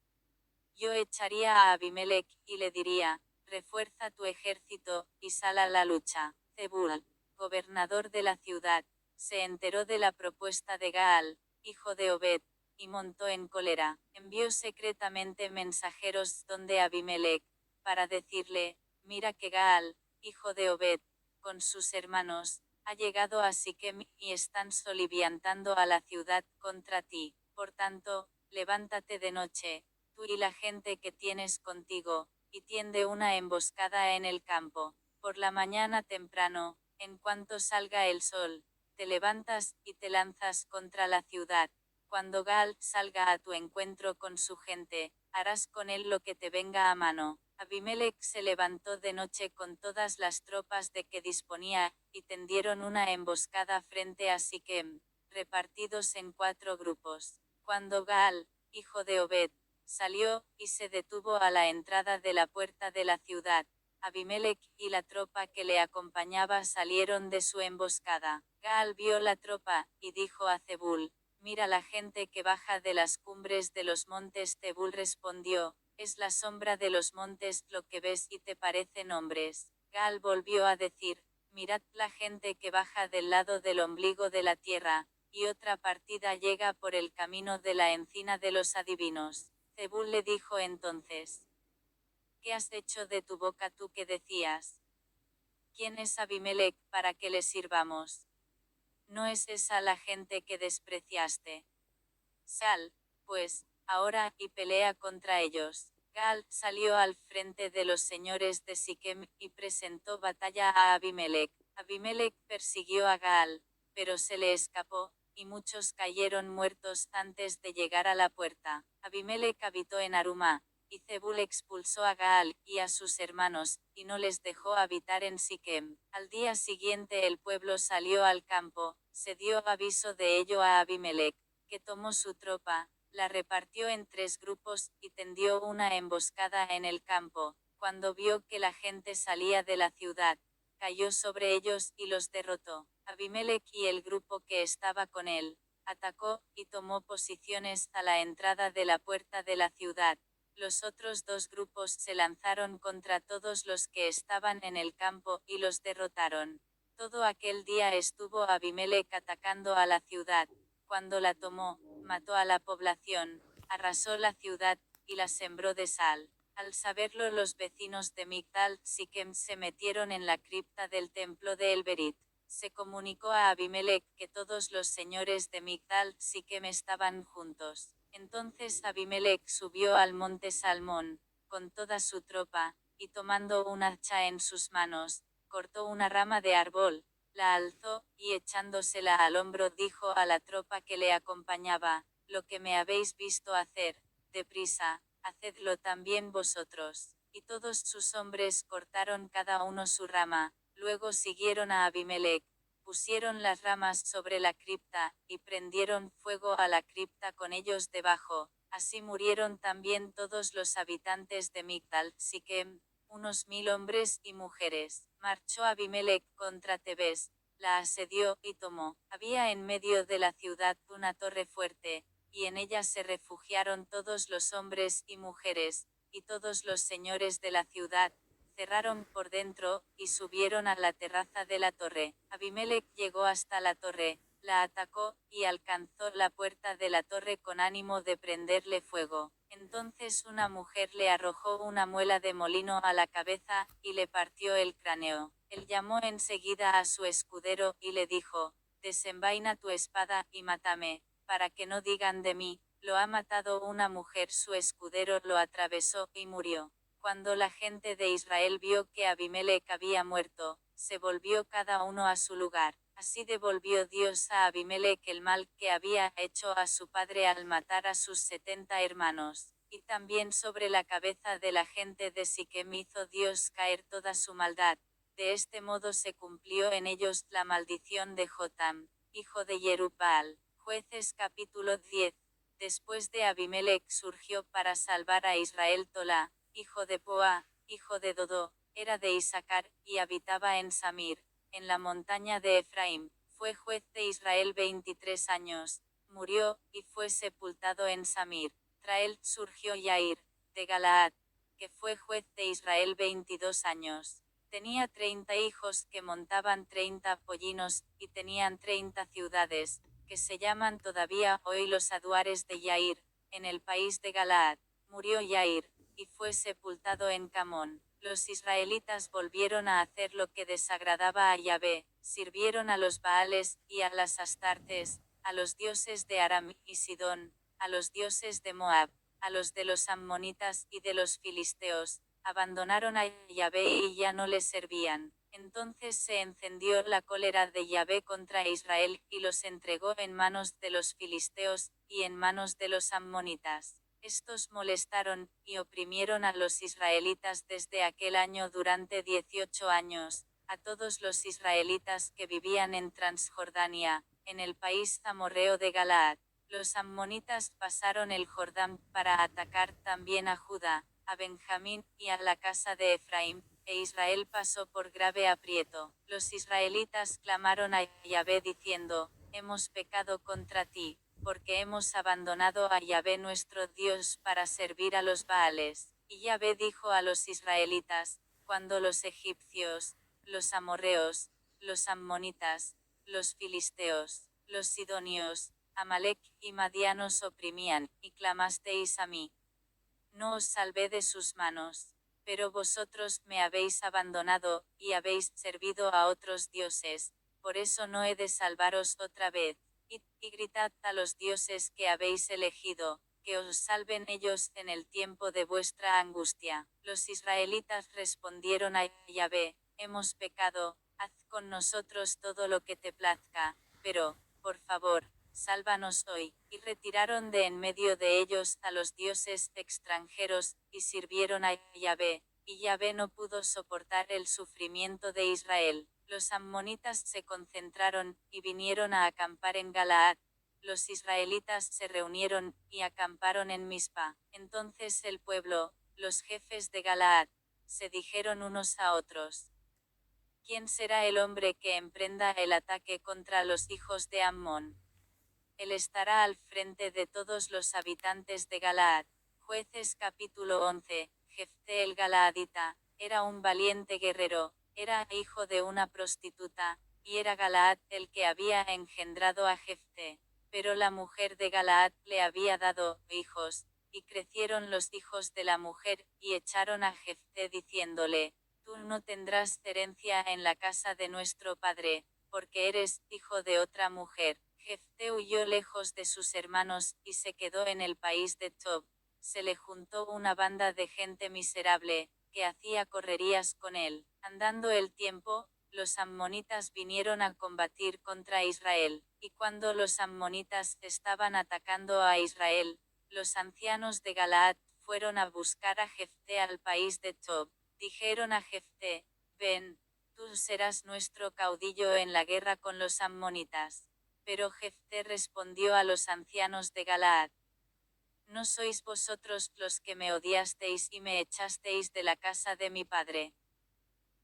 Yo echaría a Abimelech, y le diría, refuerza tu ejército, y sal a la lucha. Zebul, gobernador de la ciudad, se enteró de la propuesta de Gaal, hijo de Obed, y montó en cólera. Envió secretamente mensajeros donde Abimelech, para decirle, mira que Gaal, hijo de Obed, con sus hermanos, ha llegado a Siquem, y están soliviantando a la ciudad contra ti. Por tanto, levántate de noche, tú y la gente que tienes contigo, y tiende una emboscada en el campo. Por la mañana temprano, en cuanto salga el sol, te levantas, y te lanzas contra la ciudad. Cuando Gaal salga a tu encuentro con su gente, harás con él lo que te venga a mano. Abimelech se levantó de noche con todas las tropas de que disponía, y tendieron una emboscada frente a Siquem, repartidos en 4 grupos. Cuando Gaal, hijo de Obed, salió, y se detuvo a la entrada de la puerta de la ciudad, Abimelech y la tropa que le acompañaba salieron de su emboscada. Gaal vio la tropa, y dijo a Zebul, mira la gente que baja de las cumbres de los montes. Zebul respondió, es la sombra de los montes lo que ves y te parecen hombres. Gaal volvió a decir, mirad la gente que baja del lado del ombligo de la tierra, y otra partida llega por el camino de la encina de los adivinos. Zebul le dijo entonces, ¿Qué has hecho de tu boca tú que decías? ¿Quién es Abimelech para que le sirvamos? ¿No es esa la gente que despreciaste? Sal, pues, ahora, y pelea contra ellos. Gaal salió al frente de los señores de Siquem, y presentó batalla a Abimelech. Abimelech persiguió a Gaal, pero se le escapó, y muchos cayeron muertos antes de llegar a la puerta. Abimelech habitó en Arumá, y Zebul expulsó a Gaal y a sus hermanos, y no les dejó habitar en Siquem. Al día siguiente el pueblo salió al campo, se dio aviso de ello a Abimelech, que tomó su tropa, la repartió en 3 grupos, y tendió una emboscada en el campo. Cuando vio que la gente salía de la ciudad, cayó sobre ellos y los derrotó. Abimelech y el grupo que estaba con él, atacó, y tomó posiciones a la entrada de la puerta de la ciudad. Los otros 2 grupos se lanzaron contra todos los que estaban en el campo, y los derrotaron. Todo aquel día estuvo Abimelech atacando a la ciudad. Cuando la tomó, mató a la población, arrasó la ciudad, y la sembró de sal. Al saberlo los vecinos de Migdal Siquem se metieron en la cripta del templo de Elberit. Se comunicó a Abimelech que todos los señores de Migdal Siquem estaban juntos. Entonces Abimelech subió al monte Salmón, con toda su tropa, y tomando un hacha en sus manos, cortó una rama de árbol, la alzó, y echándosela al hombro dijo a la tropa que le acompañaba: lo que me habéis visto hacer, deprisa, hacedlo también vosotros. Y todos sus hombres cortaron cada uno su rama, luego siguieron a Abimelech, pusieron las ramas sobre la cripta, y prendieron fuego a la cripta con ellos debajo. Así murieron también todos los habitantes de Migdal Siquem, unos 1000 hombres y mujeres. Marchó Abimelech contra Tebes, la asedió, y tomó. Había en medio de la ciudad una torre fuerte, y en ella se refugiaron todos los hombres y mujeres, y todos los señores de la ciudad, cerraron por dentro, y subieron a la terraza de la torre. Abimelech llegó hasta la torre, la atacó, y alcanzó la puerta de la torre con ánimo de prenderle fuego. Entonces una mujer le arrojó una muela de molino a la cabeza, y le partió el cráneo. Él llamó enseguida a su escudero, y le dijo: desenvaina tu espada, y mátame, para que no digan de mí, lo ha matado una mujer. Su escudero lo atravesó, y murió. Cuando la gente de Israel vio que Abimelech había muerto, se volvió cada uno a su lugar. Así devolvió Dios a Abimelech el mal que había hecho a su padre al matar a sus 70 hermanos. Y también sobre la cabeza de la gente de Siquem hizo Dios caer toda su maldad. De este modo se cumplió en ellos la maldición de Jotam, hijo de Jerubbaal. Jueces capítulo 10. Después de Abimelech surgió para salvar a Israel Tola, hijo de Poa, hijo de Dodo, era de Isaacar, y habitaba en Samir, en la montaña de Efraín. Fue juez de Israel 23 años, murió, y fue sepultado en Samir. Trael surgió Yair, de Galaad, que fue juez de Israel 22 años. Tenía 30 hijos que montaban 30 pollinos, y tenían 30 ciudades, que se llaman todavía hoy los aduares de Yair, en el país de Galaad. Murió Yair, y fue sepultado en Camón. Los israelitas volvieron a hacer lo que desagradaba a Yahvé, sirvieron a los Baales, y a las Astartes, a los dioses de Aram y Sidón, a los dioses de Moab, a los de los Ammonitas y de los Filisteos, abandonaron a Yahvé y ya no le servían. Entonces se encendió la cólera de Yahvé contra Israel, y los entregó en manos de los filisteos, y en manos de los ammonitas. Estos molestaron, y oprimieron a los israelitas desde aquel año durante 18 años, a todos los israelitas que vivían en Transjordania, en el país amorreo de Galaad. Los ammonitas pasaron el Jordán para atacar también a Judá, a Benjamín, y a la casa de Efraín, e Israel pasó por grave aprieto. Los israelitas clamaron a Yahvé diciendo: hemos pecado contra ti, porque hemos abandonado a Yahvé nuestro Dios para servir a los Baales. Y Yahvé dijo a los israelitas: cuando los egipcios, los amorreos, los ammonitas, los filisteos, los sidonios, Amalek y Madianos oprimían, y clamasteis a mí, no os salvé de sus manos. Pero vosotros me habéis abandonado, y habéis servido a otros dioses, por eso no he de salvaros otra vez. Id y gritad a los dioses que habéis elegido, que os salven ellos en el tiempo de vuestra angustia. Los israelitas respondieron a Yahvé: hemos pecado, haz con nosotros todo lo que te plazca, pero, por favor, sálvanos hoy. Y retiraron de en medio de ellos a los dioses extranjeros, y sirvieron a Yahvé, y Yahvé no pudo soportar el sufrimiento de Israel. Los ammonitas se concentraron, y vinieron a acampar en Galaad. Los israelitas se reunieron, y acamparon en Mispa. Entonces el pueblo, los jefes de Galaad, se dijeron unos a otros: ¿quién será el hombre que emprenda el ataque contra los hijos de Ammón? Él estará al frente de todos los habitantes de Galaad. Jueces capítulo 11. Jefté el Galaadita era un valiente guerrero, era hijo de una prostituta, y era Galaad el que había engendrado a Jefté. Pero la mujer de Galaad le había dado hijos, y crecieron los hijos de la mujer, y echaron a Jefté diciéndole: tú no tendrás herencia en la casa de nuestro padre, porque eres hijo de otra mujer. Jefté huyó lejos de sus hermanos, y se quedó en el país de Tob. Se le juntó una banda de gente miserable, que hacía correrías con él. Andando el tiempo, los ammonitas vinieron a combatir contra Israel, y cuando los ammonitas estaban atacando a Israel, los ancianos de Galaad fueron a buscar a Jefté al país de Tob. Dijeron a Jefté: ven, tú serás nuestro caudillo en la guerra con los ammonitas. Pero Jefté respondió a los ancianos de Galaad: ¿no sois vosotros los que me odiasteis y me echasteis de la casa de mi padre?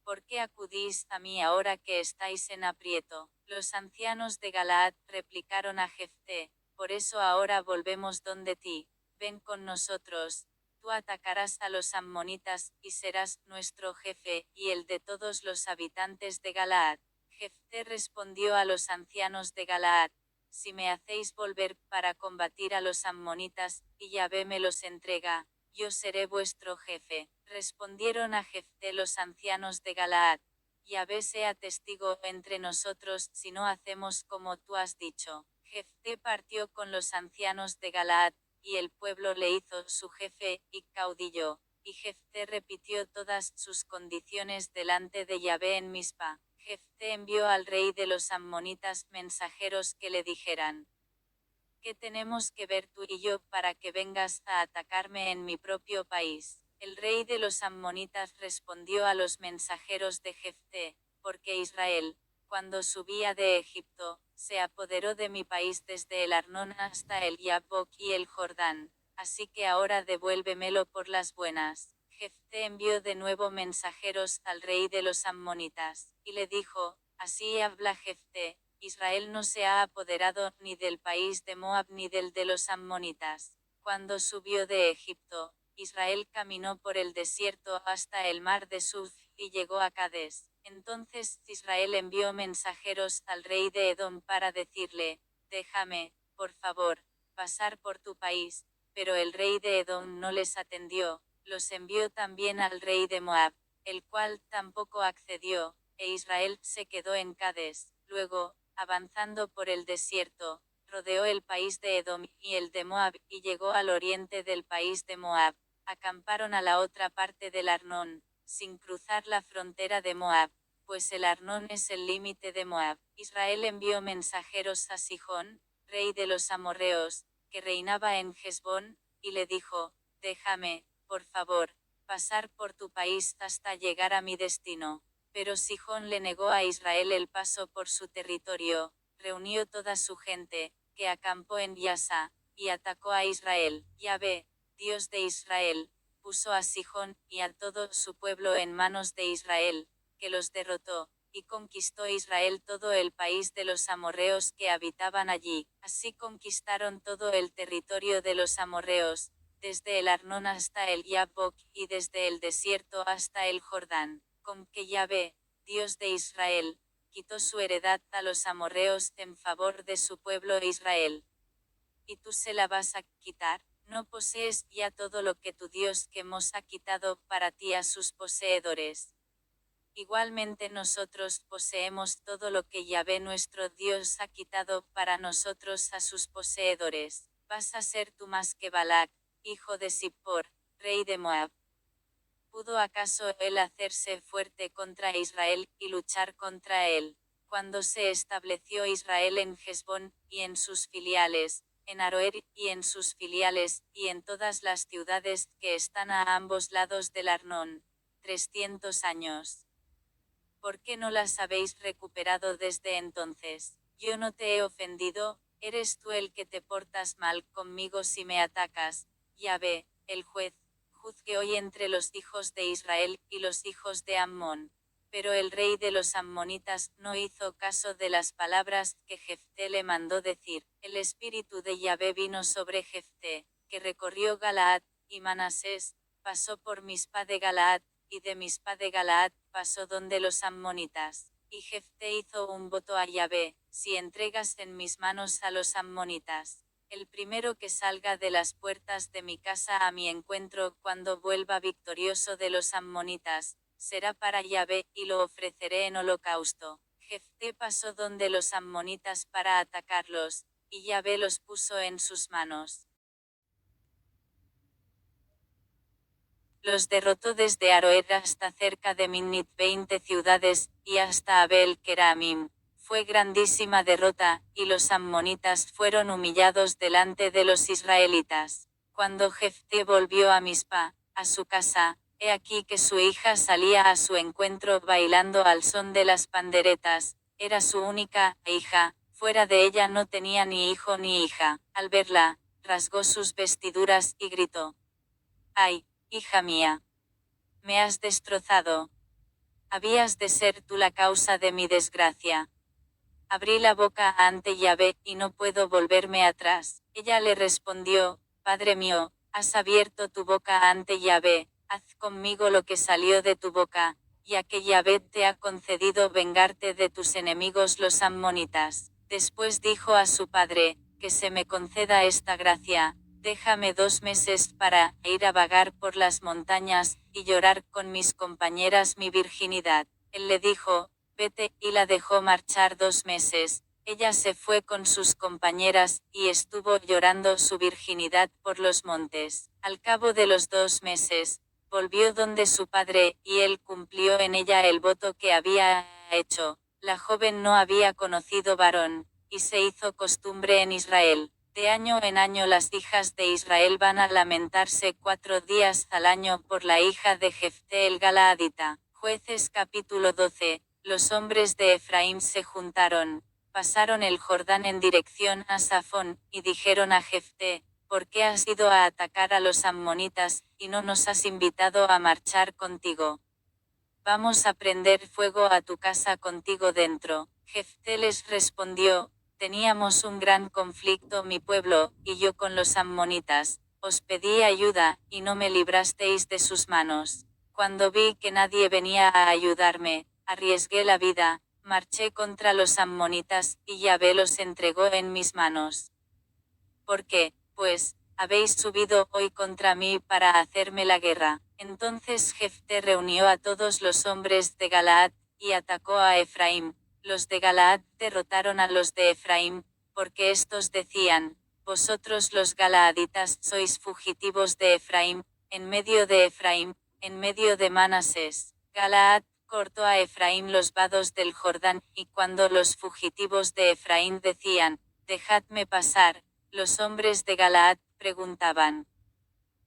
¿Por qué acudís a mí ahora que estáis en aprieto? Los ancianos de Galaad replicaron a Jefté: por eso ahora volvemos donde ti, ven con nosotros, tú atacarás a los ammonitas, y serás nuestro jefe, y el de todos los habitantes de Galaad. Jefté respondió a los ancianos de Galaad: si me hacéis volver para combatir a los ammonitas, y Yahvé me los entrega, yo seré vuestro jefe. Respondieron a Jefté los ancianos de Galaad: Yahvé sea testigo entre nosotros si no hacemos como tú has dicho. Jefté partió con los ancianos de Galaad, y el pueblo le hizo su jefe y caudillo. Y Jefté repitió todas sus condiciones delante de Yahvé en Mispa. Jefté envió al rey de los ammonitas mensajeros que le dijeran: ¿qué tenemos que ver tú y yo para que vengas a atacarme en mi propio país? El rey de los ammonitas respondió a los mensajeros de Jefté: porque Israel, cuando subía de Egipto, se apoderó de mi país desde el Arnón hasta el Yabok y el Jordán, así que ahora devuélvemelo por las buenas. Jefté envió de nuevo mensajeros al rey de los ammonitas, y le dijo: así habla Jefté: Israel no se ha apoderado ni del país de Moab ni del de los ammonitas. Cuando subió de Egipto, Israel caminó por el desierto hasta el mar de Suf, y llegó a Cades. Entonces Israel envió mensajeros al rey de Edom para decirle: déjame, por favor, pasar por tu país. Pero el rey de Edom no les atendió. Los envió también al rey de Moab, el cual tampoco accedió, e Israel se quedó en Cades. Luego, avanzando por el desierto, rodeó el país de Edom y el de Moab, y llegó al oriente del país de Moab. Acamparon a la otra parte del Arnón, sin cruzar la frontera de Moab, pues el Arnón es el límite de Moab. Israel envió mensajeros a Sihón, rey de los amorreos, que reinaba en Hesbón, y le dijo: déjame, por favor, pasar por tu país hasta llegar a mi destino. Pero Sihón le negó a Israel el paso por su territorio, reunió toda su gente, que acampó en Yasa, y atacó a Israel. Yahvé, Dios de Israel, puso a Sihón y a todo su pueblo en manos de Israel, que los derrotó, y conquistó Israel todo el país de los amorreos que habitaban allí. Así conquistaron todo el territorio de los amorreos, desde el Arnón hasta el Yabok, y desde el desierto hasta el Jordán. Con que Yahvé, Dios de Israel, quitó su heredad a los amorreos en favor de su pueblo Israel. ¿Y tú se la vas a quitar? ¿No posees ya todo lo que tu Dios Quemos ha quitado para ti a sus poseedores? Igualmente nosotros poseemos todo lo que Yahvé nuestro Dios ha quitado para nosotros a sus poseedores. ¿Vas a ser tú más que Balac, hijo de Zippor, rey de Moab? ¿Pudo acaso él hacerse fuerte contra Israel, y luchar contra él? Cuando se estableció Israel en Hesbón, y en sus filiales, en Aroer, y en sus filiales, y en todas las ciudades que están a ambos lados del Arnón, 300 años. ¿Por qué no las habéis recuperado desde entonces? Yo no te he ofendido, eres tú el que te portas mal conmigo si me atacas. Yahvé, el juez, juzgue hoy entre los hijos de Israel y los hijos de Ammón. Pero el rey de los ammonitas no hizo caso de las palabras que Jefté le mandó decir. El espíritu de Yahvé vino sobre Jefté, que recorrió Galaad, y Manasés, pasó por Mispa de Galaad, y de Mispa de Galaad pasó donde los ammonitas. Y Jefté hizo un voto a Yahvé: si entregas en mis manos a los ammonitas, el primero que salga de las puertas de mi casa a mi encuentro cuando vuelva victorioso de los ammonitas, será para Yahvé, y lo ofreceré en holocausto. Jefté pasó donde los ammonitas para atacarlos, y Yahvé los puso en sus manos. Los derrotó desde Aroer hasta cerca de Minnit, 20 ciudades, y hasta Abel Keramim. Fue grandísima derrota, y los ammonitas fueron humillados delante de los israelitas. Cuando Jefté volvió a Mispa, a su casa, he aquí que su hija salía a su encuentro bailando al son de las panderetas. Era su única hija, fuera de ella no tenía ni hijo ni hija. Al verla, rasgó sus vestiduras y gritó: ¡ay, hija mía! Me has destrozado. Habías de ser tú la causa de mi desgracia. Abrí la boca ante Yahvé, y no puedo volverme atrás. Ella le respondió: Padre mío, has abierto tu boca ante Yahvé, haz conmigo lo que salió de tu boca, ya que Yahvé te ha concedido vengarte de tus enemigos los ammonitas. Después dijo a su padre: que se me conceda esta gracia, déjame 2 meses para ir a vagar por las montañas, y llorar con mis compañeras mi virginidad. Él le dijo: vete, y la dejó marchar 2 meses. Ella se fue con sus compañeras, y estuvo llorando su virginidad por los montes. Al cabo de los 2 meses, volvió donde su padre, y él cumplió en ella el voto que había hecho. La joven no había conocido varón, y se hizo costumbre en Israel. De año en año las hijas de Israel van a lamentarse 4 días al año por la hija de Jefté el Galaadita. Jueces capítulo 12. Los hombres de Efraín se juntaron, pasaron el Jordán en dirección a Safón, y dijeron a Jefté: ¿por qué has ido a atacar a los ammonitas, y no nos has invitado a marchar contigo? Vamos a prender fuego a tu casa contigo dentro. Jefté les respondió: teníamos un gran conflicto mi pueblo, y yo con los ammonitas, os pedí ayuda, y no me librasteis de sus manos. Cuando vi que nadie venía a ayudarme, arriesgué la vida, marché contra los ammonitas, y Yahvé los entregó en mis manos. ¿Por qué, pues, habéis subido hoy contra mí para hacerme la guerra? Entonces Jefté reunió a todos los hombres de Galaad, y atacó a Efraín. Los de Galaad derrotaron a los de Efraín, porque estos decían: vosotros los galaaditas sois fugitivos de Efraín, en medio de Manasés. Galaad cortó a Efraín los vados del Jordán, y cuando los fugitivos de Efraín decían: dejadme pasar, los hombres de Galaad preguntaban: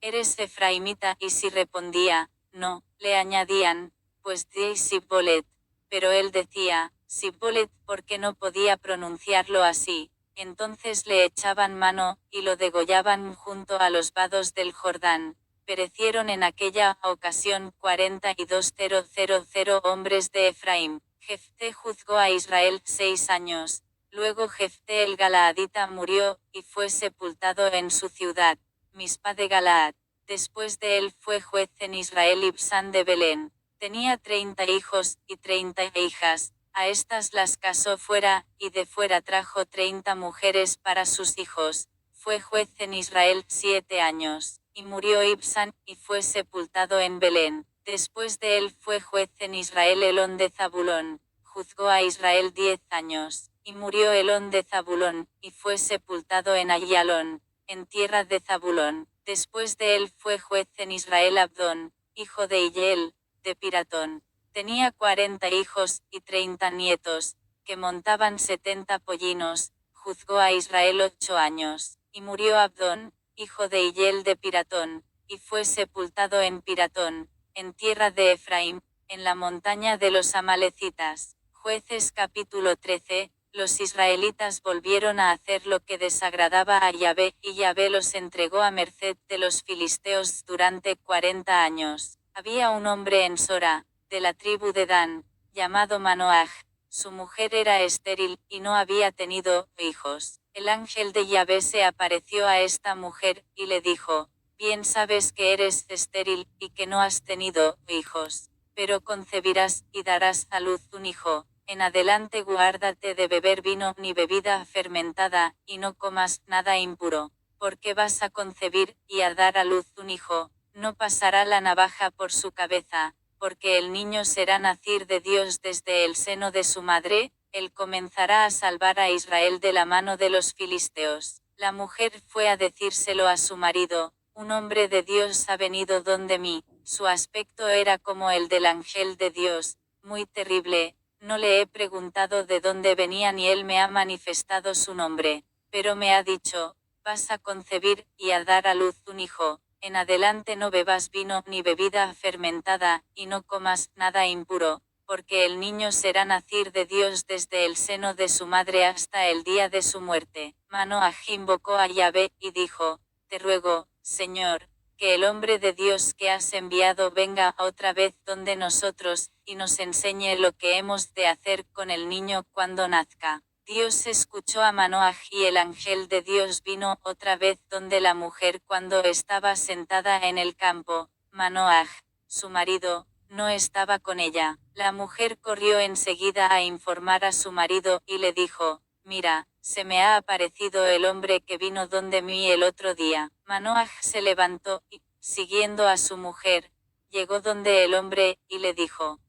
¿eres efraimita? Y si respondía: no, le añadían: pues di Sibbolet. Pero él decía Sibbolet porque no podía pronunciarlo así. Entonces le echaban mano, y lo degollaban junto a los vados del Jordán. Perecieron en aquella ocasión 42.000 hombres de Efraín. Jefté juzgó a Israel 6 años. Luego Jefté el Galaadita murió, y fue sepultado en su ciudad, Mispa de Galaad. Después de él fue juez en Israel Ibsán de Belén. Tenía 30 hijos, y 30 hijas. A estas las casó fuera, y de fuera trajo 30 mujeres para sus hijos. fue juez en Israel 7 años, y murió Ibsán, y fue sepultado en Belén. Después de él fue juez en Israel Elón de Zabulón, juzgó a Israel 10 años, y murió Elón de Zabulón, y fue sepultado en Ayalón, en tierra de Zabulón. Después de él fue juez en Israel Abdón, hijo de Hiel, de Piratón. Tenía 40 hijos, y 30 nietos, que montaban 70 pollinos. Juzgó a Israel 8 años, y murió Abdón, hijo de Hiel de Piratón, y fue sepultado en Piratón, en tierra de Efraín, en la montaña de los amalecitas. Jueces capítulo 13. Los israelitas volvieron a hacer lo que desagradaba a Yahvé, y Yahvé los entregó a merced de los filisteos durante 40 años. Había un hombre en Sora, de la tribu de Dan, llamado Manoaj. Su mujer era estéril, y no había tenido hijos. El ángel de Yahvé se apareció a esta mujer, y le dijo: bien sabes que eres estéril, y que no has tenido hijos, pero concebirás, y darás a luz un hijo. En adelante guárdate de beber vino ni bebida fermentada, y no comas nada impuro, porque vas a concebir, y a dar a luz un hijo. No pasará la navaja por su cabeza, porque el niño será nacir de Dios desde el seno de su madre. Él comenzará a salvar a Israel de la mano de los filisteos. La mujer fue a decírselo a su marido: un hombre de Dios ha venido donde mí. Su aspecto era como el del ángel de Dios, muy terrible. No le he preguntado de dónde venía ni él me ha manifestado su nombre, pero me ha dicho: vas a concebir, y a dar a luz un hijo. En adelante no bebas vino ni bebida fermentada, y no comas nada impuro, porque el niño será nacir de Dios desde el seno de su madre hasta el día de su muerte. Manoaj invocó a Yahvé, y dijo: te ruego, Señor, que el hombre de Dios que has enviado venga otra vez donde nosotros, y nos enseñe lo que hemos de hacer con el niño cuando nazca. Dios escuchó a Manoaj, y el ángel de Dios vino otra vez donde la mujer cuando estaba sentada en el campo. Manoaj, su marido, no estaba con ella. La mujer corrió enseguida a informar a su marido, y le dijo: mira, se me ha aparecido el hombre que vino donde mí el otro día. Manoaj se levantó, y, siguiendo a su mujer, llegó donde el hombre, y le dijo: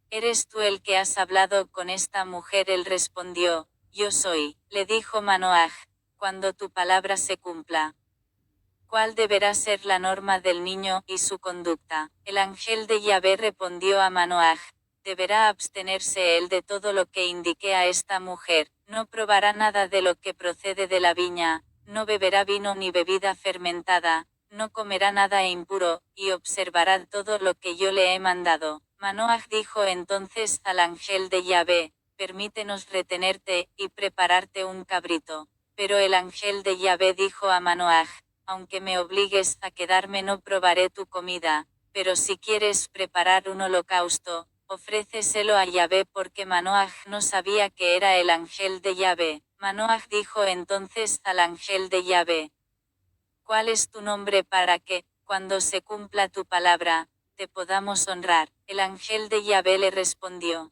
¿eres tú el que has hablado con esta mujer? Él respondió: yo soy. Le dijo Manoaj: cuando tu palabra se cumpla, ¿cuál deberá ser la norma del niño y su conducta? El ángel de Yahvé respondió a Manoaj: deberá abstenerse él de todo lo que indique a esta mujer. No probará nada de lo que procede de la viña, no beberá vino ni bebida fermentada, no comerá nada impuro, y observará todo lo que yo le he mandado. Manoaj dijo entonces al ángel de Yahvé: permítenos retenerte, y prepararte un cabrito. Pero el ángel de Yahvé dijo a Manoaj: aunque me obligues a quedarme no probaré tu comida, pero si quieres preparar un holocausto, ofréceselo a Yahvé, porque Manoaj no sabía que era el ángel de Yahvé. Manoaj dijo entonces al ángel de Yahvé: ¿cuál es tu nombre para que, cuando se cumpla tu palabra, te podamos honrar? El ángel de Yahvé le respondió: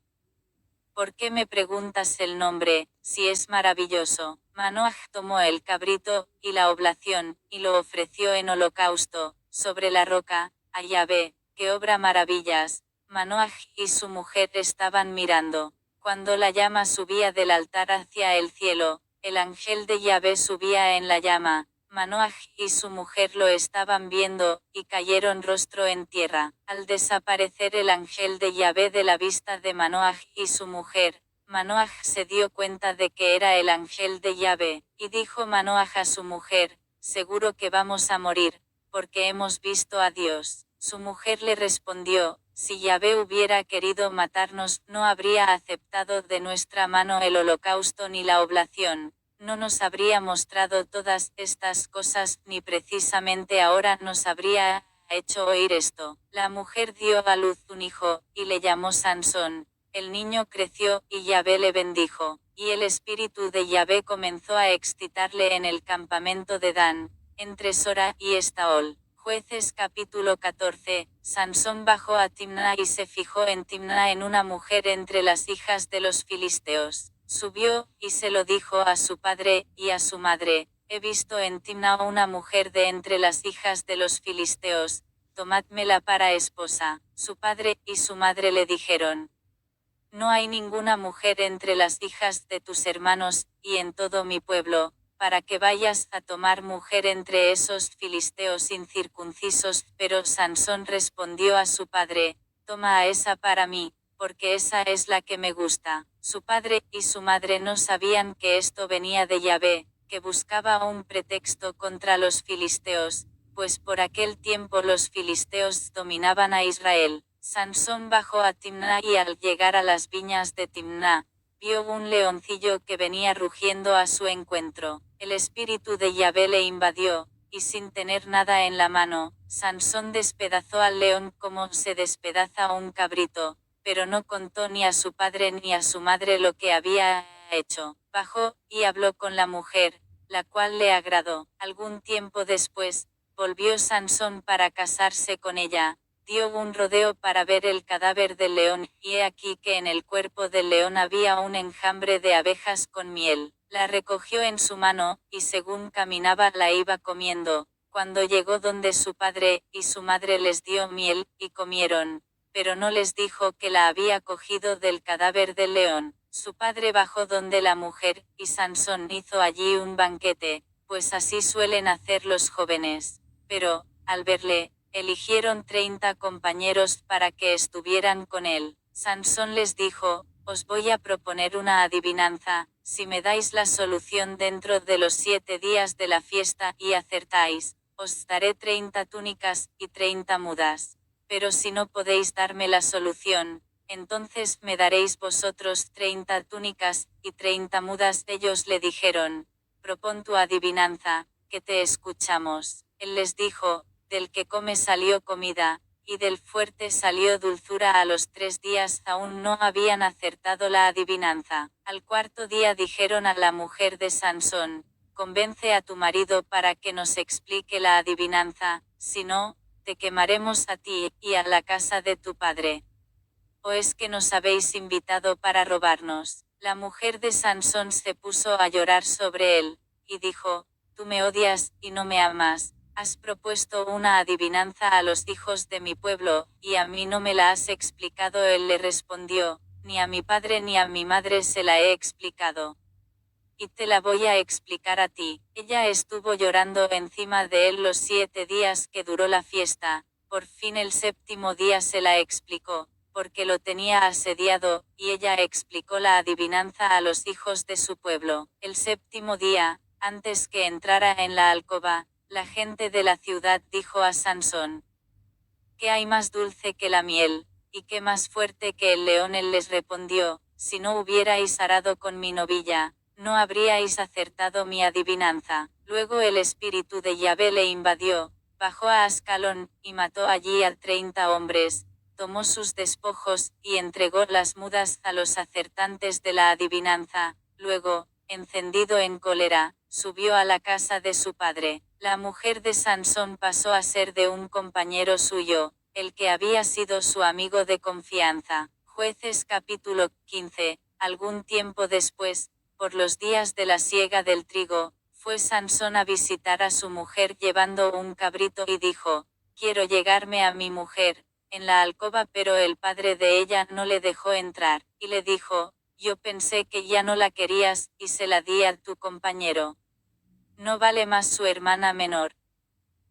¿por qué me preguntas el nombre, si es maravilloso? Manoaj tomó el cabrito, y la oblación, y lo ofreció en holocausto, sobre la roca, a Yahvé, que obra maravillas. Manoaj y su mujer estaban mirando. Cuando la llama subía del altar hacia el cielo, el ángel de Yahvé subía en la llama. Manoaj y su mujer lo estaban viendo, y cayeron rostro en tierra. Al desaparecer el ángel de Yahvé de la vista de Manoaj y su mujer, Manoaj se dio cuenta de que era el ángel de Yahvé, y dijo Manoaj a su mujer: seguro que vamos a morir, porque hemos visto a Dios. Su mujer le respondió: si Yahvé hubiera querido matarnos, no habría aceptado de nuestra mano el holocausto ni la oblación. No nos habría mostrado todas estas cosas, ni precisamente ahora nos habría hecho oír esto. La mujer dio a luz un hijo, y le llamó Sansón. El niño creció, y Yahvé le bendijo, y el espíritu de Yahvé comenzó a excitarle en el campamento de Dan, entre Sora y Estaol. Jueces capítulo 14. Sansón bajó a Timna y se fijó en Timna, en una mujer entre las hijas de los filisteos. Subió, y se lo dijo a su padre y a su madre: he visto en Timna una mujer de entre las hijas de los filisteos, tomádmela para esposa. Su padre y su madre le dijeron: no hay ninguna mujer entre las hijas de tus hermanos, y en todo mi pueblo, para que vayas a tomar mujer entre esos filisteos incircuncisos. Pero Sansón respondió a su padre: toma a esa para mí, porque esa es la que me gusta. Su padre y su madre no sabían que esto venía de Yahvé, que buscaba un pretexto contra los filisteos, pues por aquel tiempo los filisteos dominaban a Israel. Sansón bajó a Timná y al llegar a las viñas de Timná, vio un leoncillo que venía rugiendo a su encuentro. El espíritu de Yahvé le invadió, y sin tener nada en la mano, Sansón despedazó al león como se despedaza un cabrito, pero no contó ni a su padre ni a su madre lo que había hecho. Bajó, y habló con la mujer, la cual le agradó. Algún tiempo después, volvió Sansón para casarse con ella. Dio un rodeo para ver el cadáver del león, y he aquí que en el cuerpo del león había un enjambre de abejas con miel. La recogió en su mano, y según caminaba la iba comiendo. Cuando llegó donde su padre y su madre les dio miel, y comieron, pero no les dijo que la había cogido del cadáver del león. Su padre bajó donde la mujer, y Sansón hizo allí un banquete, pues así suelen hacer los jóvenes. Pero, al verle, eligieron 30 compañeros para que estuvieran con él. Sansón les dijo: os voy a proponer una adivinanza, si me dais la solución dentro de los 7 días de la fiesta y acertáis, os daré 30 túnicas y 30 mudas. Pero si no podéis darme la solución, entonces me daréis vosotros 30 túnicas y 30 mudas. Ellos le dijeron: propon tu adivinanza, que te escuchamos. Él les dijo: del que come salió comida, y del fuerte salió dulzura. A los 3 días aún no habían acertado la adivinanza. Al cuarto día dijeron a la mujer de Sansón: convence a tu marido para que nos explique la adivinanza, si no, te quemaremos a ti y a la casa de tu padre. ¿O es que nos habéis invitado para robarnos? La mujer de Sansón se puso a llorar sobre él, y dijo: tú me odias, y no me amas. Has propuesto una adivinanza a los hijos de mi pueblo, y a mí no me la has explicado. Él le respondió: ni a mi padre ni a mi madre se la he explicado. Y te la voy a explicar a ti. Ella estuvo llorando encima de él los 7 días que duró la fiesta. Por fin el 7º día se la explicó, porque lo tenía asediado, y ella explicó la adivinanza a los hijos de su pueblo. El 7º día, antes que entrara en la alcoba, la gente de la ciudad dijo a Sansón: ¿qué hay más dulce que la miel, y qué más fuerte que el león? Él les respondió: si no hubierais arado con mi novilla, no habríais acertado mi adivinanza. Luego el espíritu de Yahvé le invadió, bajó a Ascalón, y mató allí a 30 hombres, tomó sus despojos, y entregó las mudas a los acertantes de la adivinanza. Luego, encendido en cólera, subió a la casa de su padre. La mujer de Sansón pasó a ser de un compañero suyo, el que había sido su amigo de confianza. Jueces capítulo 15. Algún tiempo después, por los días de la siega del trigo, fue Sansón a visitar a su mujer llevando un cabrito y dijo: quiero llegarme a mi mujer en la alcoba, pero el padre de ella no le dejó entrar, y le dijo: yo pensé que ya no la querías, y se la di a tu compañero. ¿No vale más su hermana menor?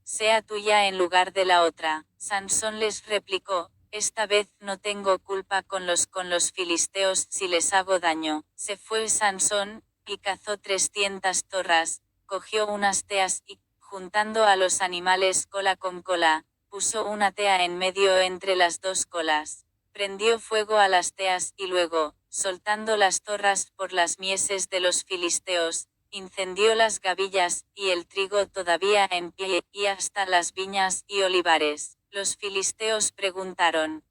Sea tuya en lugar de la otra. Sansón les replicó: esta vez no tengo culpa con los filisteos si les hago daño. Se fue Sansón, y cazó 300 torras, cogió unas teas y, juntando a los animales cola con cola, puso una tea en medio entre las 2 colas. Prendió fuego a las teas y luego, soltando las torras por las mieses de los filisteos, incendió las gavillas, y el trigo todavía en pie, y hasta las viñas y olivares. Los filisteos preguntaron: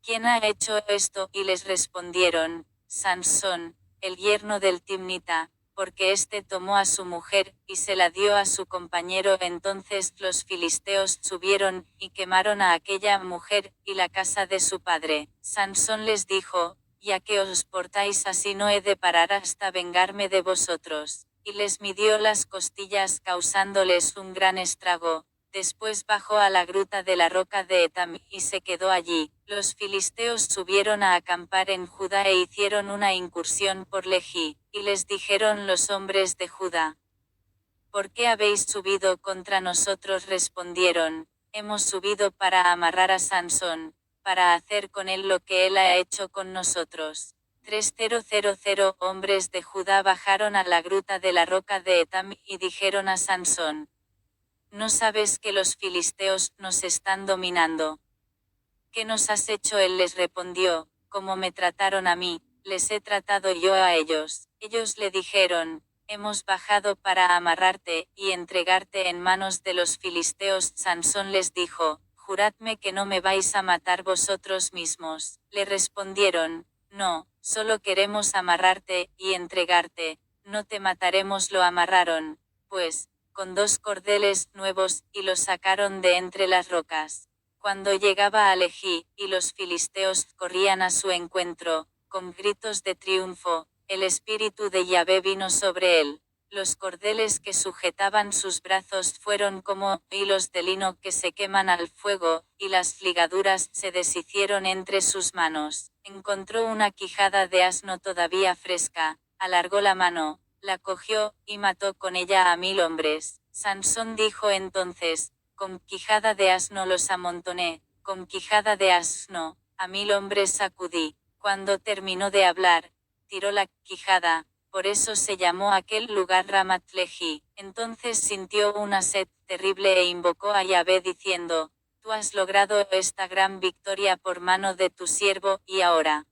¿quién ha hecho esto? Y les respondieron: Sansón, el yerno del Timnita, porque éste tomó a su mujer, y se la dio a su compañero. Entonces los filisteos subieron, y quemaron a aquella mujer, y la casa de su padre. Sansón les dijo: ya que os portáis así, no he de parar hasta vengarme de vosotros. y les midió las costillas causándoles un gran estrago. Después bajó a la gruta de la roca de Etam, y se quedó allí. Los filisteos subieron a acampar en Judá e hicieron una incursión por Lehi, y les dijeron los hombres de Judá: ¿Por qué habéis subido contra nosotros? Respondieron: hemos subido para amarrar a Sansón, para hacer con él lo que él ha hecho con nosotros. 3000 hombres de Judá bajaron a la gruta de la roca de Etam, y dijeron a Sansón: ¿no sabes que los filisteos nos están dominando? ¿Qué nos has hecho? Él les respondió: como me trataron a mí, les he tratado yo a ellos. Ellos le dijeron: hemos bajado para amarrarte, y entregarte en manos de los filisteos. Sansón les dijo: juradme que no me vais a matar vosotros mismos. Le respondieron: no, solo queremos amarrarte, y entregarte, no te mataremos. Lo amarraron, pues, con 2 cordeles nuevos, y los sacaron de entre las rocas. Cuando llegaba a Lehi, y los filisteos corrían a su encuentro, con gritos de triunfo, el espíritu de Yahvé vino sobre él. Los cordeles que sujetaban sus brazos fueron como hilos de lino que se queman al fuego, y las ligaduras se deshicieron entre sus manos. Encontró una quijada de asno todavía fresca, alargó la mano, la cogió, y mató con ella a 1000 hombres. Sansón dijo entonces: con quijada de asno los amontoné, con quijada de asno, a 1000 hombres sacudí. Cuando terminó de hablar, tiró la quijada, por eso se llamó aquel lugar Ramat Lehi. Entonces sintió una sed terrible e invocó a Yahvé diciendo: tú has logrado esta gran victoria por mano de tu siervo, y ahora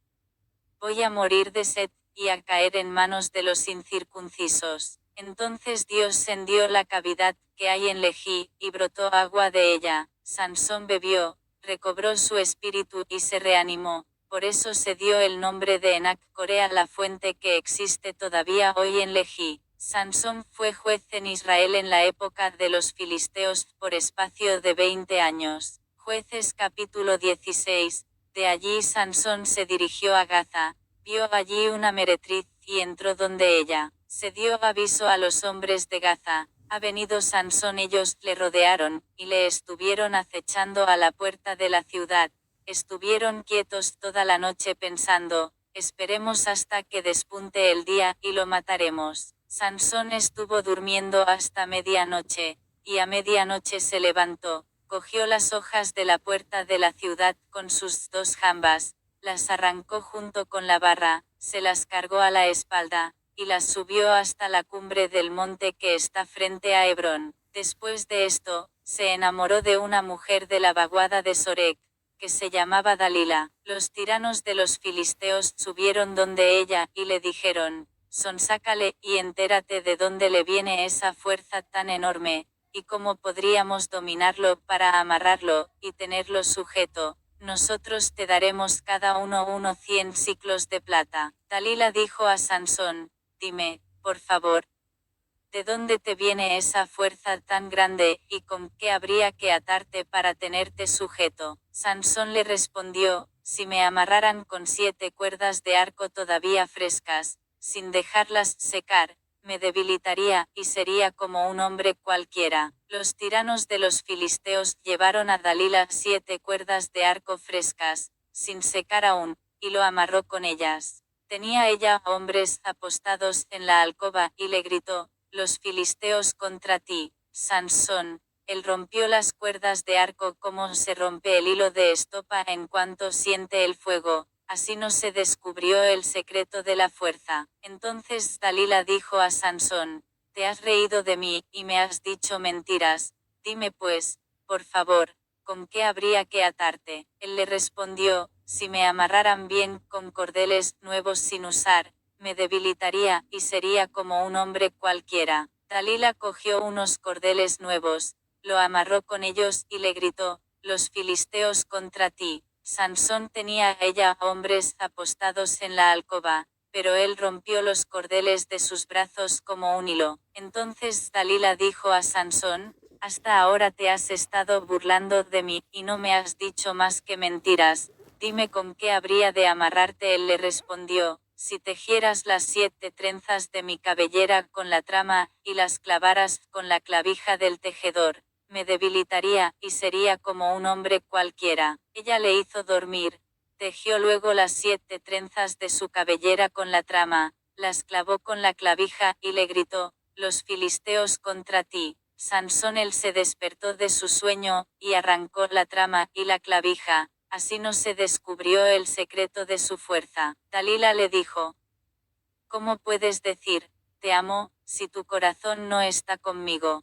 voy a morir de sed, y a caer en manos de los incircuncisos. Entonces Dios hendió la cavidad que hay en Lehi, y brotó agua de ella. Sansón bebió, recobró su espíritu, y se reanimó. Por eso se dio el nombre de Enac Corea, la fuente que existe todavía hoy en Lehi. Sansón fue juez en Israel en la época de los filisteos, por espacio de 20 años. Jueces capítulo 16. De allí Sansón se dirigió a Gaza, vio allí una meretriz, y entró donde ella. Se dio aviso a los hombres de Gaza: ha venido Sansón. Ellos le rodearon, y le estuvieron acechando a la puerta de la ciudad. Estuvieron quietos toda la noche pensando: esperemos hasta que despunte el día, y lo mataremos. Sansón estuvo durmiendo hasta medianoche, y a medianoche se levantó, cogió las hojas de la puerta de la ciudad con sus 2 jambas, las arrancó junto con la barra, se las cargó a la espalda, y las subió hasta la cumbre del monte que está frente a Hebrón. Después de esto, se enamoró de una mujer de la vaguada de Sorek, que se llamaba Dalila. Los tiranos de los filisteos subieron donde ella, y le dijeron: sonsácale, y entérate de dónde le viene esa fuerza tan enorme, y cómo podríamos dominarlo para amarrarlo, y tenerlo sujeto. Nosotros te daremos cada uno 100 siclos de plata. Dalila dijo a Sansón: dime, por favor, ¿de dónde te viene esa fuerza tan grande, y con qué habría que atarte para tenerte sujeto? Sansón le respondió: si me amarraran con 7 cuerdas de arco todavía frescas, sin dejarlas secar, me debilitaría, y sería como un hombre cualquiera. Los tiranos de los filisteos llevaron a Dalila 7 cuerdas de arco frescas, sin secar aún, y lo amarró con ellas. Tenía ella hombres apostados en la alcoba, y le gritó: los filisteos contra ti, Sansón. Él rompió las cuerdas de arco como se rompe el hilo de estopa en cuanto siente el fuego. Así no se descubrió el secreto de la fuerza. Entonces Dalila dijo a Sansón: te has reído de mí, y me has dicho mentiras. Dime pues, por favor, ¿con qué habría que atarte? Él le respondió: si me amarraran bien con cordeles nuevos sin usar, me debilitaría, y sería como un hombre cualquiera. Dalila cogió unos cordeles nuevos, lo amarró con ellos, y le gritó: los filisteos contra ti. Sansón tenía a ella hombres apostados en la alcoba, pero él rompió los cordeles de sus brazos como un hilo. Entonces Dalila dijo a Sansón: hasta ahora te has estado burlando de mí, y no me has dicho más que mentiras. Dime con qué habría de amarrarte. Él le respondió: si tejieras las 7 trenzas de mi cabellera con la trama, y las clavaras con la clavija del tejedor, me debilitaría, y sería como un hombre cualquiera. Ella le hizo dormir, tejió luego las 7 trenzas de su cabellera con la trama, las clavó con la clavija, y le gritó: los filisteos contra ti. Sansón él se despertó de su sueño, y arrancó la trama y la clavija. Así no se descubrió el secreto de su fuerza. Dalila le dijo: ¿cómo puedes decir, te amo, si tu corazón no está conmigo?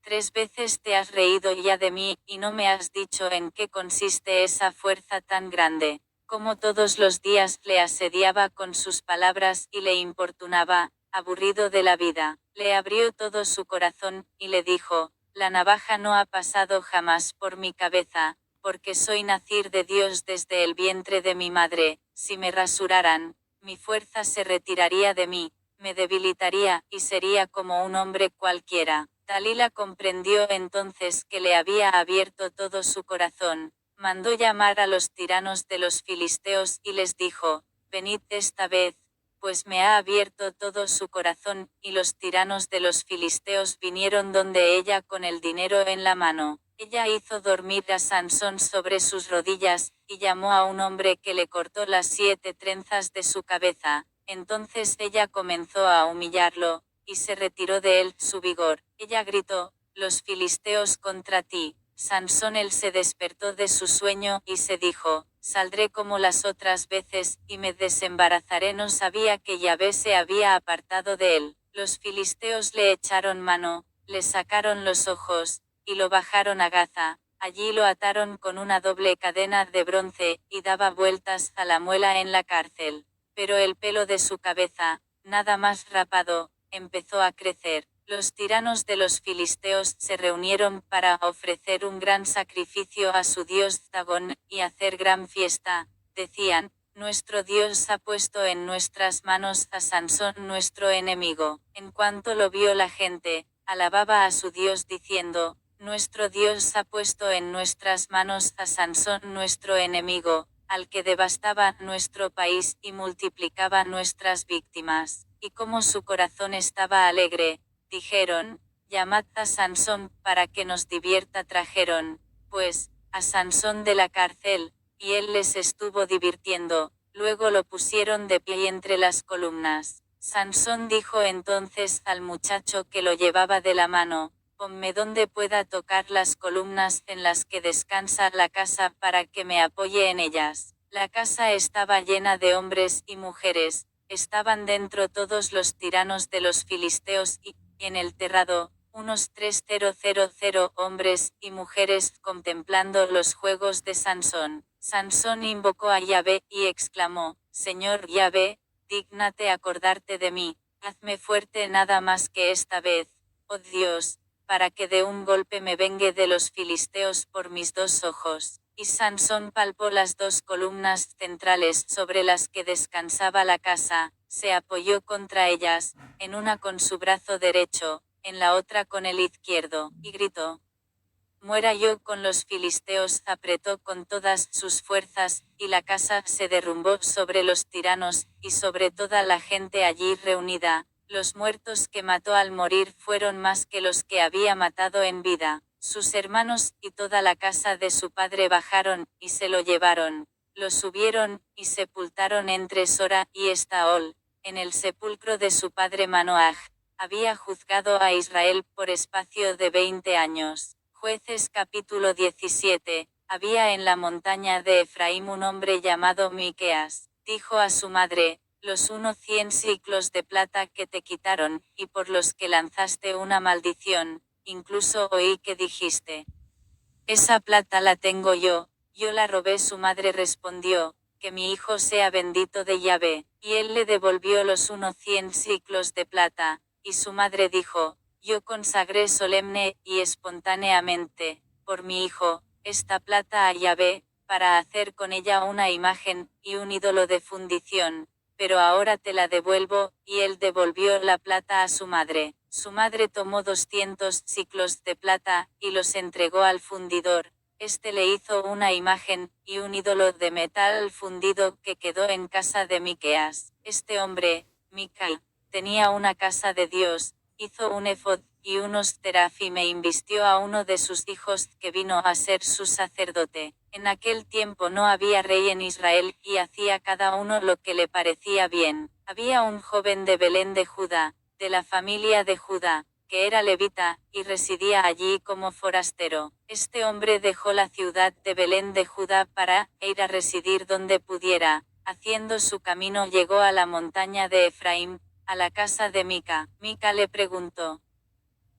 3 veces te has reído ya de mí, y no me has dicho en qué consiste esa fuerza tan grande. Como todos los días le asediaba con sus palabras y le importunaba, aburrido de la vida. Le abrió todo su corazón, y le dijo: la navaja no ha pasado jamás por mi cabeza, porque soy nacir de Dios desde el vientre de mi madre. Si me rasuraran, mi fuerza se retiraría de mí, me debilitaría, y sería como un hombre cualquiera. Dalila comprendió entonces que le había abierto todo su corazón. Mandó llamar a los tiranos de los filisteos y les dijo: venid esta vez, pues me ha abierto todo su corazón. Y los tiranos de los filisteos vinieron donde ella con el dinero en la mano. Ella hizo dormir a Sansón sobre sus rodillas, y llamó a un hombre que le cortó las 7 trenzas de su cabeza. Entonces ella comenzó a humillarlo, y se retiró de él su vigor. Ella gritó: los filisteos contra ti. Sansón él se despertó de su sueño, y se dijo: saldré como las otras veces, y me desembarazaré. No sabía que Yahvé se había apartado de él. Los filisteos le echaron mano, le sacaron los ojos, y lo bajaron a Gaza. Allí lo ataron con una doble cadena de bronce, y daba vueltas a la muela en la cárcel. Pero el pelo de su cabeza, nada más rapado, empezó a crecer. Los tiranos de los filisteos se reunieron para ofrecer un gran sacrificio a su dios Dagón, y hacer gran fiesta. Decían: nuestro Dios ha puesto en nuestras manos a Sansón nuestro enemigo. En cuanto lo vio la gente, alababa a su Dios diciendo: nuestro Dios ha puesto en nuestras manos a Sansón nuestro enemigo, al que devastaba nuestro país y multiplicaba nuestras víctimas. Y como su corazón estaba alegre, dijeron: llamad a Sansón para que nos divierta. Trajeron, pues, a Sansón de la cárcel, y él les estuvo divirtiendo. Luego lo pusieron de pie entre las columnas. Sansón dijo entonces al muchacho que lo llevaba de la mano: ponme donde pueda tocar las columnas en las que descansa la casa para que me apoye en ellas. La casa estaba llena de hombres y mujeres, estaban dentro todos los tiranos de los filisteos y, en el terrado, unos 3,000 hombres y mujeres contemplando los juegos de Sansón. Sansón invocó a Yahvé, y exclamó: Señor Yahvé, dígnate acordarte de mí, hazme fuerte nada más que esta vez, oh Dios, para que de un golpe me vengue de los filisteos por mis 2 ojos. Y Sansón palpó las 2 columnas centrales sobre las que descansaba la casa, se apoyó contra ellas, en una con su brazo derecho, en la otra con el izquierdo, y gritó: muera yo con los filisteos. Apretó con todas sus fuerzas, y la casa se derrumbó sobre los tiranos, y sobre toda la gente allí reunida. Los muertos que mató al morir fueron más que los que había matado en vida. Sus hermanos y toda la casa de su padre bajaron, y se lo llevaron. Lo subieron, y sepultaron entre Sora y Estaol, en el sepulcro de su padre Manoaj. Había juzgado a Israel por espacio de 20 años. Jueces capítulo 17. Había en la montaña de Efraín un hombre llamado Miqueas. Dijo a su madre: los 100 siclos de plata que te quitaron, y por los que lanzaste una maldición, incluso oí que dijiste: esa plata la tengo yo la robé. Su madre respondió: que mi hijo sea bendito de Yahvé. Y él le devolvió los 100 siclos de plata, y su madre dijo: yo consagré solemne y espontáneamente, por mi hijo, esta plata a Yahvé, para hacer con ella una imagen, y un ídolo de fundición, pero ahora te la devuelvo. Y él devolvió la plata a su madre. Su madre tomó 200 siclos de plata, y los entregó al fundidor, Este le hizo una imagen, y un ídolo de metal fundido que quedó en casa de Miqueas. Este hombre, Mica, tenía una casa de Dios, hizo un efod, y unos terafim e invistió a uno de sus hijos que vino a ser su sacerdote. En aquel tiempo no había rey en Israel, y hacía cada uno lo que le parecía bien. Había un joven de Belén de Judá, de la familia de Judá, que era levita, y residía allí como forastero. Este hombre dejó la ciudad de Belén de Judá para ir a residir donde pudiera. Haciendo su camino llegó a la montaña de Efraín, a la casa de Mica. Mica le preguntó: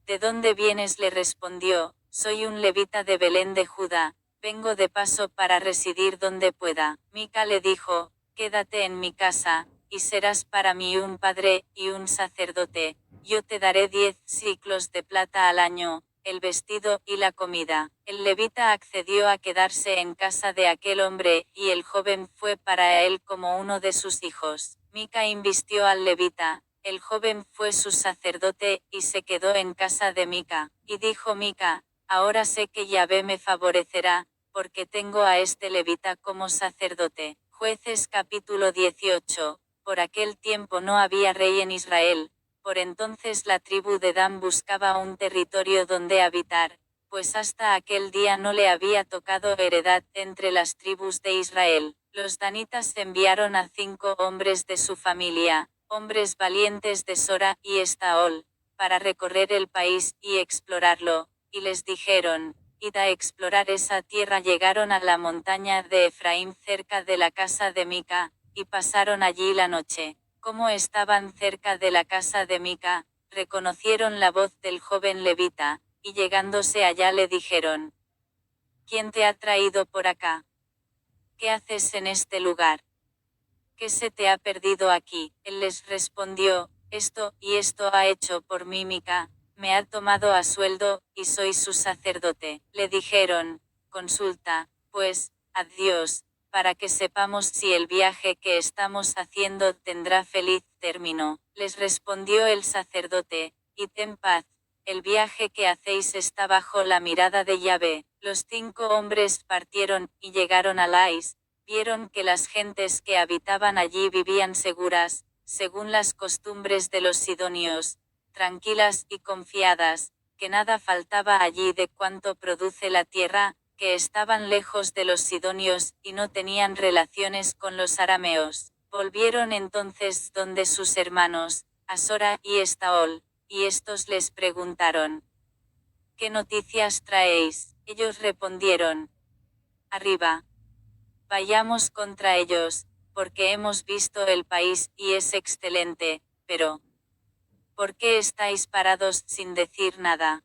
¿De dónde vienes? Le respondió: soy un levita de Belén de Judá, vengo de paso para residir donde pueda. Mica le dijo: quédate en mi casa, y serás para mí un padre, y un sacerdote. Yo te daré 10 siclos de plata al año, el vestido y la comida. El levita accedió a quedarse en casa de aquel hombre, y el joven fue para él como uno de sus hijos. Mica invistió al levita. El joven fue su sacerdote, y se quedó en casa de Mica. Y dijo Mica: ahora sé que Yahvé me favorecerá, porque tengo a este levita como sacerdote. Jueces capítulo 18. Por aquel tiempo no había rey en Israel. Por entonces la tribu de Dan buscaba un territorio donde habitar, pues hasta aquel día no le había tocado heredad entre las tribus de Israel. Los danitas enviaron a 5 hombres de su familia, hombres valientes de Sora y Estaol, para recorrer el país y explorarlo, y les dijeron: id a explorar esa tierra. Llegaron a la montaña de Efraín cerca de la casa de Mica, y pasaron allí la noche. Como estaban cerca de la casa de Mica, reconocieron la voz del joven levita, y llegándose allá le dijeron: ¿quién te ha traído por acá? ¿Qué haces en este lugar? ¿Qué se te ha perdido aquí? Él les respondió: esto y esto ha hecho por mí Mica, me ha tomado a sueldo, y soy su sacerdote. Le dijeron: consulta, pues, a Dios, para que sepamos si el viaje que estamos haciendo tendrá feliz término. Les respondió el sacerdote: id en paz, el viaje que hacéis está bajo la mirada de Yahvé. Los 5 hombres partieron, y llegaron a Lais. Vieron que las gentes que habitaban allí vivían seguras, según las costumbres de los sidonios, tranquilas y confiadas, que nada faltaba allí de cuanto produce la tierra, que estaban lejos de los sidonios, y no tenían relaciones con los arameos. Volvieron entonces donde sus hermanos, Asora y Estaol, y estos les preguntaron: ¿qué noticias traéis? Ellos respondieron: arriba. Vayamos contra ellos, porque hemos visto el país, y es excelente, pero ¿por qué estáis parados sin decir nada?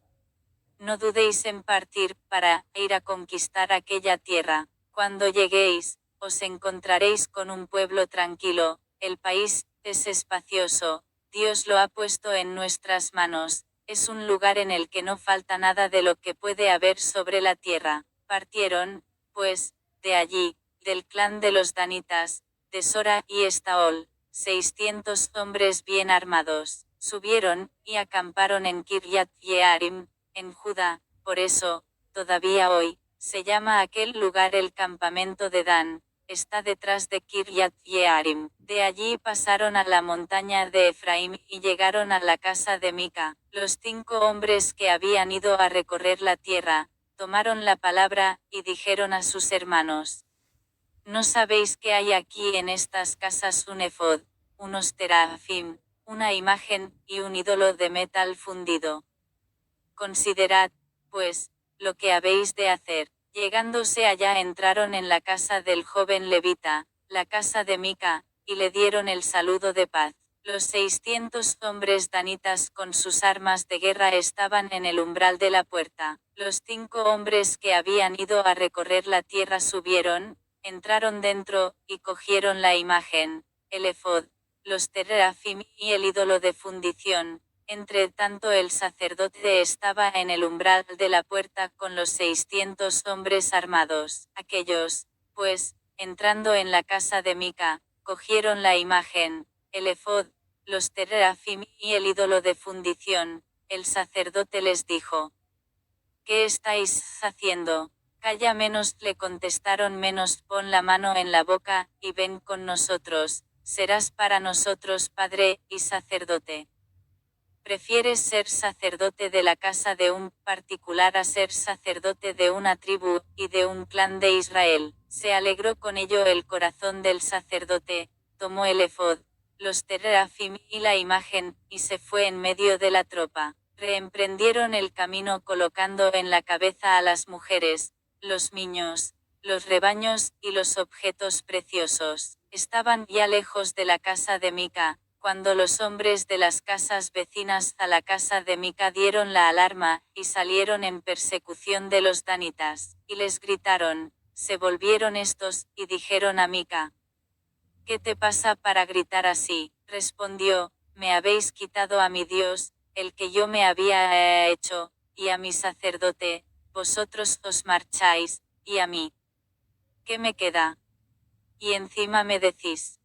No dudéis en partir, para ir a conquistar aquella tierra. Cuando lleguéis, os encontraréis con un pueblo tranquilo, el país es espacioso, Dios lo ha puesto en nuestras manos, es un lugar en el que no falta nada de lo que puede haber sobre la tierra. Partieron, pues, de allí, del clan de los danitas, de Sora y Estaol, 600 hombres bien armados. Subieron, y acamparon en Kiryat Yearim, en Judá. Por eso, todavía hoy, se llama aquel lugar el campamento de Dan. Está detrás de Kiryat Yearim. De allí pasaron a la montaña de Efraín y llegaron a la casa de Mica. Los 5 hombres que habían ido a recorrer la tierra, tomaron la palabra, y dijeron a sus hermanos: ¿no sabéis que hay aquí en estas casas un efod, unos terafim, una imagen, y un ídolo de metal fundido? Considerad, pues, lo que habéis de hacer. Llegándose allá entraron en la casa del joven levita, la casa de Mica, y le dieron el saludo de paz. Los 600 hombres danitas con sus armas de guerra estaban en el umbral de la puerta. Los 5 hombres que habían ido a recorrer la tierra subieron, entraron dentro, y cogieron la imagen, el efod, los terafim y el ídolo de fundición. Entre tanto el sacerdote estaba en el umbral de la puerta con los 600 hombres armados. Aquellos, pues, entrando en la casa de Mica, cogieron la imagen, el efod, los terafim y el ídolo de fundición. El sacerdote les dijo: ¿qué estáis haciendo? Calla menos, le contestaron, menos, pon la mano en la boca, y ven con nosotros, serás para nosotros padre y sacerdote. ¿Prefieres ser sacerdote de la casa de un particular a ser sacerdote de una tribu y de un clan de Israel? Se alegró con ello el corazón del sacerdote, tomó el efod, los terafim y la imagen, y se fue en medio de la tropa. Reemprendieron el camino colocando en la cabeza a las mujeres, los niños, los rebaños y los objetos preciosos. Estaban ya lejos de la casa de Mica, cuando los hombres de las casas vecinas a la casa de Mica dieron la alarma, y salieron en persecución de los danitas, y les gritaron. Se volvieron estos, y dijeron a Mica: ¿Qué te pasa para gritar así? Respondió: me habéis quitado a mi Dios, el que yo me había hecho, y a mi sacerdote, vosotros os marcháis, y a mí, ¿qué me queda? Y encima me decís: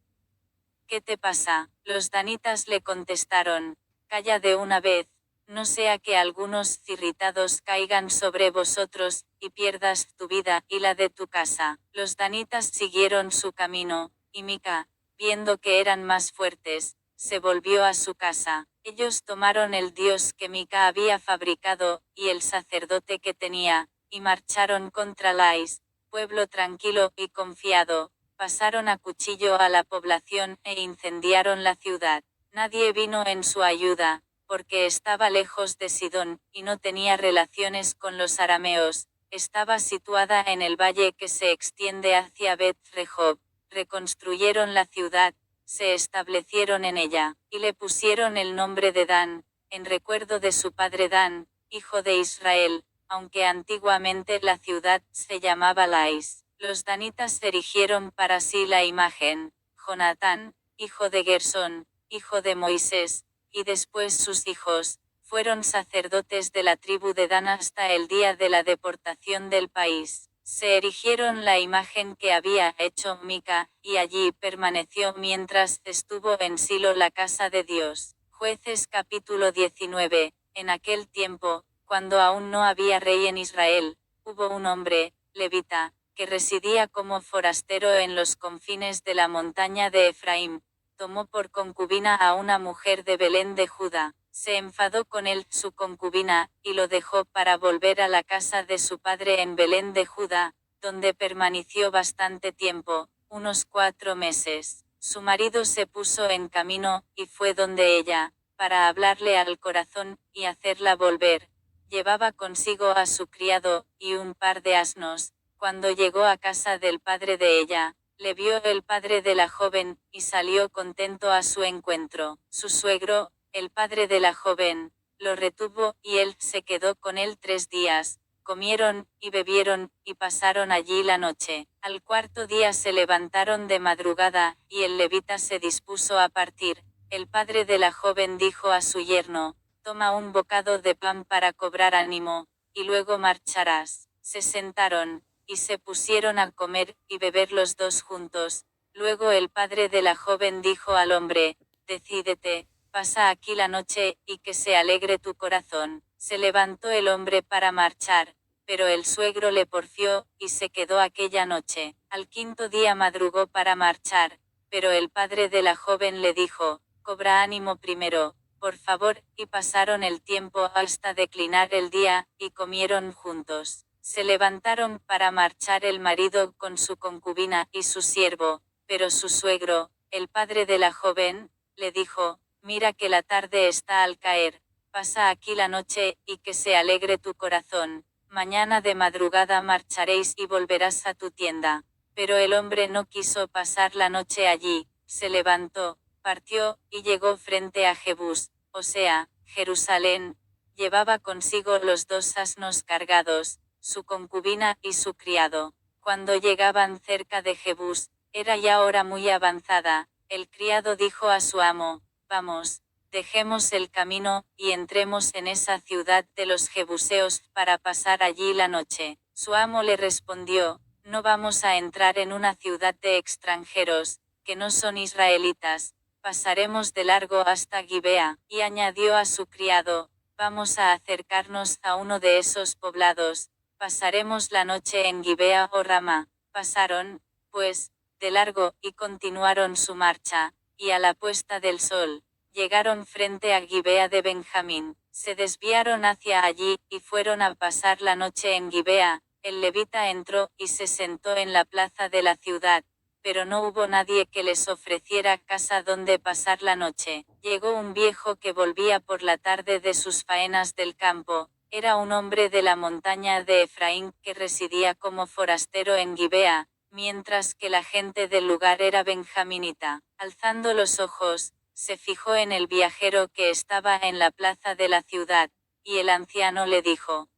¿qué te pasa? Los danitas le contestaron: calla de una vez, no sea que algunos irritados caigan sobre vosotros, y pierdas tu vida y la de tu casa. Los danitas siguieron su camino, y Mica, viendo que eran más fuertes, se volvió a su casa. Ellos tomaron el dios que Mica había fabricado, y el sacerdote que tenía, y marcharon contra Lais, pueblo tranquilo y confiado. Pasaron a cuchillo a la población e incendiaron la ciudad. Nadie vino en su ayuda, porque estaba lejos de Sidón, y no tenía relaciones con los arameos. Estaba situada en el valle que se extiende hacia Bet-Rehob. Reconstruyeron la ciudad, se establecieron en ella, y le pusieron el nombre de Dan, en recuerdo de su padre Dan, hijo de Israel, aunque antiguamente la ciudad se llamaba Lais. Los danitas erigieron para sí la imagen, Jonatán, hijo de Gersón, hijo de Moisés, y después sus hijos, fueron sacerdotes de la tribu de Dan hasta el día de la deportación del país. Se erigieron la imagen que había hecho Mica, y allí permaneció mientras estuvo en Silo la casa de Dios. Jueces capítulo 19. En aquel tiempo, cuando aún no había rey en Israel, hubo un hombre, levita, que residía como forastero en los confines de la montaña de Efraín. Tomó por concubina a una mujer de Belén de Judá. Se enfadó con él, su concubina, y lo dejó para volver a la casa de su padre en Belén de Judá, donde permaneció bastante tiempo, unos 4 meses. Su marido se puso en camino, y fue donde ella, para hablarle al corazón, y hacerla volver. Llevaba consigo a su criado, y un par de asnos. Cuando llegó a casa del padre de ella, le vio el padre de la joven, y salió contento a su encuentro. Su suegro, el padre de la joven, lo retuvo, y él se quedó con él 3 días. Comieron, y bebieron, y pasaron allí la noche. Al 4.º día se levantaron de madrugada, y el levita se dispuso a partir. El padre de la joven dijo a su yerno: toma un bocado de pan para cobrar ánimo, y luego marcharás. Se sentaron, y se pusieron a comer y beber los dos juntos. Luego el padre de la joven dijo al hombre: decídete, pasa aquí la noche, y que se alegre tu corazón. Se levantó el hombre para marchar, pero el suegro le porfió, y se quedó aquella noche. Al 5.º día madrugó para marchar, pero el padre de la joven le dijo: cobra ánimo primero, por favor, y pasaron el tiempo hasta declinar el día, y comieron juntos. Se levantaron para marchar el marido con su concubina y su siervo, pero su suegro, el padre de la joven, le dijo: mira que la tarde está al caer, pasa aquí la noche, y que se alegre tu corazón. Mañana de madrugada marcharéis y volverás a tu tienda. Pero el hombre no quiso pasar la noche allí, se levantó, partió, y llegó frente a Jebús, o sea, Jerusalén. Llevaba consigo los 2 asnos cargados, su concubina y su criado. Cuando llegaban cerca de Jebús, era ya hora muy avanzada. El criado dijo a su amo: vamos, dejemos el camino, y entremos en esa ciudad de los jebuseos, para pasar allí la noche. Su amo le respondió: no vamos a entrar en una ciudad de extranjeros, que no son israelitas, pasaremos de largo hasta Gibea. Y añadió a su criado: vamos a acercarnos a uno de esos poblados, pasaremos la noche en Gibea o Ramá. Pasaron, pues, de largo, y continuaron su marcha, y a la puesta del sol, llegaron frente a Gibea de Benjamín. Se desviaron hacia allí, y fueron a pasar la noche en Gibea. El levita entró, y se sentó en la plaza de la ciudad, pero no hubo nadie que les ofreciera casa donde pasar la noche. Llegó un viejo que volvía por la tarde de sus faenas del campo. Era un hombre de la montaña de Efraín, que residía como forastero en Gibea, mientras que la gente del lugar era benjaminita. Alzando los ojos, se fijó en el viajero que estaba en la plaza de la ciudad, y el anciano le dijo: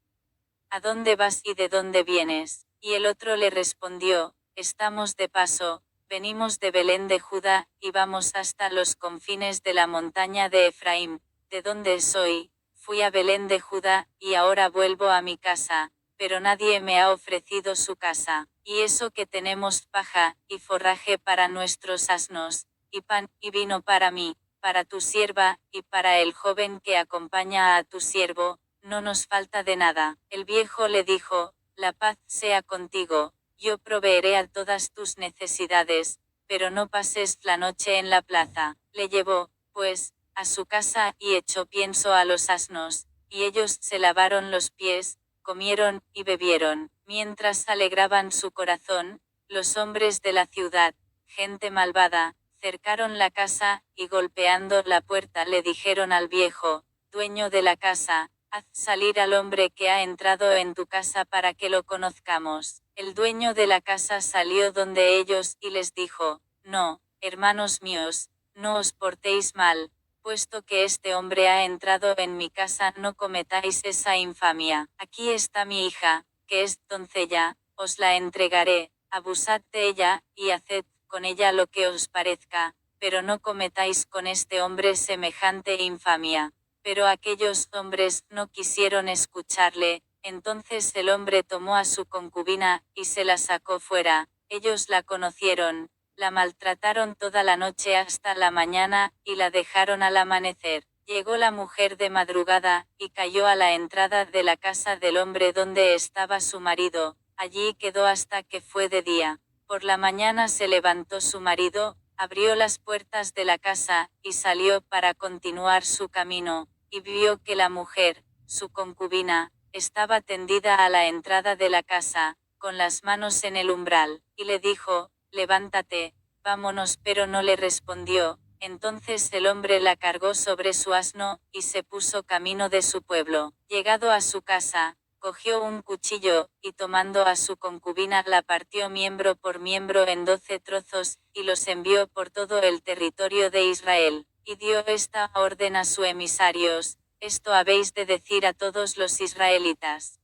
¿A dónde vas y de dónde vienes? Y el otro le respondió: Estamos de paso, venimos de Belén de Judá, y vamos hasta los confines de la montaña de Efraín, de donde soy. Fui a Belén de Judá, y ahora vuelvo a mi casa, pero nadie me ha ofrecido su casa. Y eso que tenemos paja, y forraje para nuestros asnos, y pan, y vino para mí, para tu sierva, y para el joven que acompaña a tu siervo, no nos falta de nada. El viejo le dijo: La paz sea contigo, yo proveeré a todas tus necesidades, pero no pases la noche en la plaza. Le llevó, pues, a su casa, y echó pienso a los asnos, y ellos se lavaron los pies, comieron, y bebieron. Mientras alegraban su corazón, los hombres de la ciudad, gente malvada, cercaron la casa, y golpeando la puerta le dijeron al viejo, dueño de la casa: Haz salir al hombre que ha entrado en tu casa para que lo conozcamos. El dueño de la casa salió donde ellos, y les dijo: No, hermanos míos, no os portéis mal, puesto que este hombre ha entrado en mi casa, no cometáis esa infamia. Aquí está mi hija, que es doncella, os la entregaré, abusad de ella, y haced con ella lo que os parezca, pero no cometáis con este hombre semejante infamia. Pero aquellos hombres no quisieron escucharle. Entonces el hombre tomó a su concubina, y se la sacó fuera. Ellos la conocieron, la maltrataron toda la noche hasta la mañana, y la dejaron al amanecer. Llegó la mujer de madrugada, y cayó a la entrada de la casa del hombre donde estaba su marido. Allí quedó hasta que fue de día. Por la mañana se levantó su marido, abrió las puertas de la casa, y salió para continuar su camino, y vio que la mujer, su concubina, estaba tendida a la entrada de la casa, con las manos en el umbral, y le dijo: Levántate, vámonos, pero no le respondió. Entonces el hombre la cargó sobre su asno, y se puso camino de su pueblo. Llegado a su casa, cogió un cuchillo, y tomando a su concubina la partió miembro por miembro en 12 trozos, y los envió por todo el territorio de Israel. Y dio esta orden a sus emisarios: Esto habéis de decir a todos los israelitas.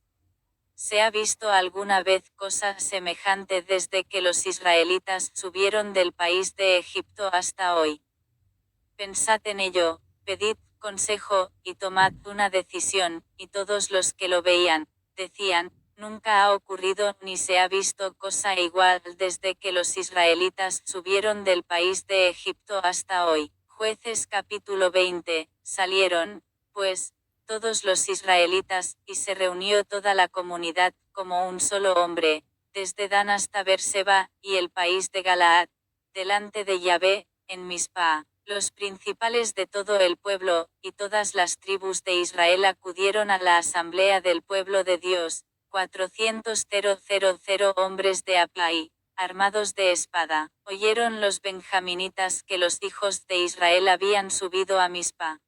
¿Se ha visto alguna vez cosa semejante desde que los israelitas subieron del país de Egipto hasta hoy? Pensad en ello, pedid consejo, y tomad una decisión. Y todos los que lo veían, decían: Nunca ha ocurrido ni se ha visto cosa igual desde que los israelitas subieron del país de Egipto hasta hoy. Jueces capítulo 20. Salieron, pues, todos los israelitas, y se reunió toda la comunidad, como un solo hombre, desde Dan hasta Berseba, y el país de Galaad, delante de Yahvé, en Mizpa. Los principales de todo el pueblo, y todas las tribus de Israel acudieron a la asamblea del pueblo de Dios, 400 hombres de a pie, armados de espada. Oyeron los benjaminitas que los hijos de Israel habían subido a Mizpa.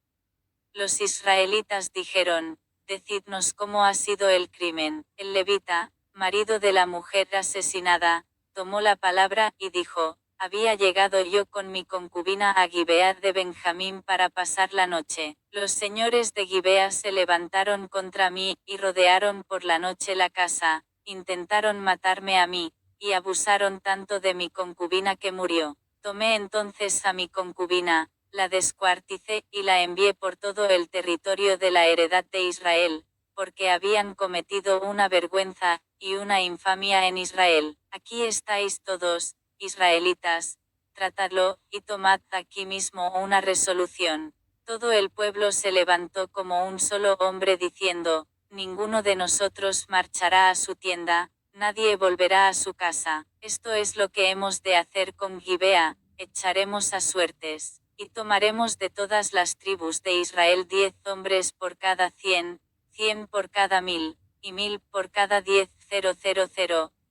Los israelitas dijeron: Decidnos cómo ha sido el crimen. El levita, marido de la mujer asesinada, tomó la palabra, y dijo: Había llegado yo con mi concubina a Gibea de Benjamín para pasar la noche. Los señores de Gibea se levantaron contra mí, y rodearon por la noche la casa, intentaron matarme a mí, y abusaron tanto de mi concubina que murió. Tomé entonces a mi concubina, la descuarticé, y la envié por todo el territorio de la heredad de Israel, porque habían cometido una vergüenza, y una infamia en Israel. Aquí estáis todos, israelitas, tratadlo, y tomad aquí mismo una resolución. Todo el pueblo se levantó como un solo hombre diciendo: ninguno de nosotros marchará a su tienda, nadie volverá a su casa. Esto es lo que hemos de hacer con Gibea, echaremos a suertes, y tomaremos de todas las tribus de Israel 10 hombres por cada 100, 100 por cada 1000, y 1000 por cada 10.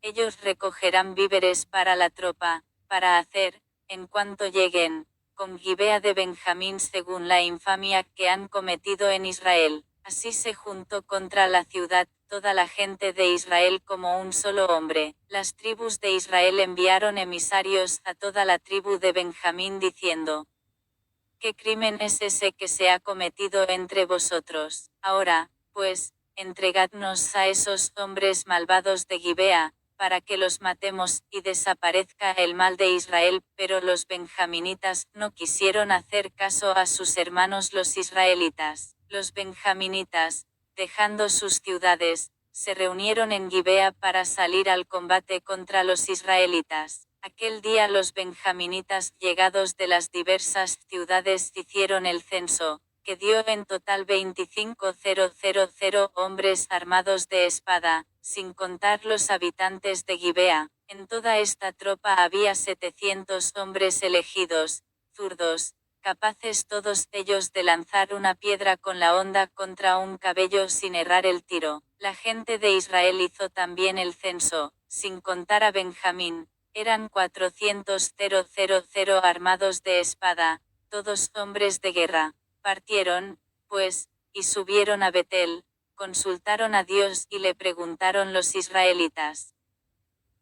Ellos recogerán víveres para la tropa, para hacer, en cuanto lleguen, con Gibea de Benjamín según la infamia que han cometido en Israel. Así se juntó contra la ciudad toda la gente de Israel como un solo hombre. Las tribus de Israel enviaron emisarios a toda la tribu de Benjamín diciendo: ¿qué crimen es ese que se ha cometido entre vosotros? Ahora, pues, entregadnos a esos hombres malvados de Gibea, para que los matemos, y desaparezca el mal de Israel. Pero los benjaminitas no quisieron hacer caso a sus hermanos los israelitas. Los benjaminitas, dejando sus ciudades, se reunieron en Gibea para salir al combate contra los israelitas. Aquel día los benjaminitas llegados de las diversas ciudades hicieron el censo, que dio en total 25.000 hombres armados de espada, sin contar los habitantes de Gibea. En toda esta tropa había 700 hombres elegidos, zurdos, capaces todos ellos de lanzar una piedra con la honda contra un cabello sin errar el tiro. La gente de Israel hizo también el censo, sin contar a Benjamín, eran 400.000 armados de espada, todos hombres de guerra. Partieron, pues, y subieron a Betel, consultaron a Dios y le preguntaron los israelitas: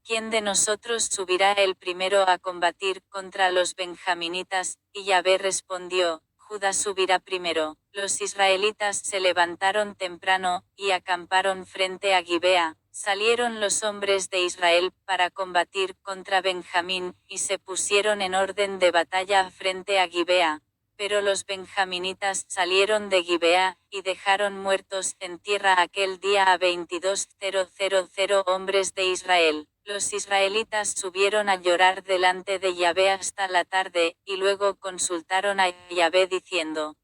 ¿quién de nosotros subirá el primero a combatir contra los benjaminitas? Y Yahvé respondió: Judá subirá primero. Los israelitas se levantaron temprano, y acamparon frente a Gibea. Salieron los hombres de Israel para combatir contra Benjamín, y se pusieron en orden de batalla frente a Gibea. Pero los benjaminitas salieron de Gibea, y dejaron muertos en tierra aquel día a 22.000 hombres de Israel. Los israelitas subieron a llorar delante de Yahvé hasta la tarde, y luego consultaron a Yahvé diciendo: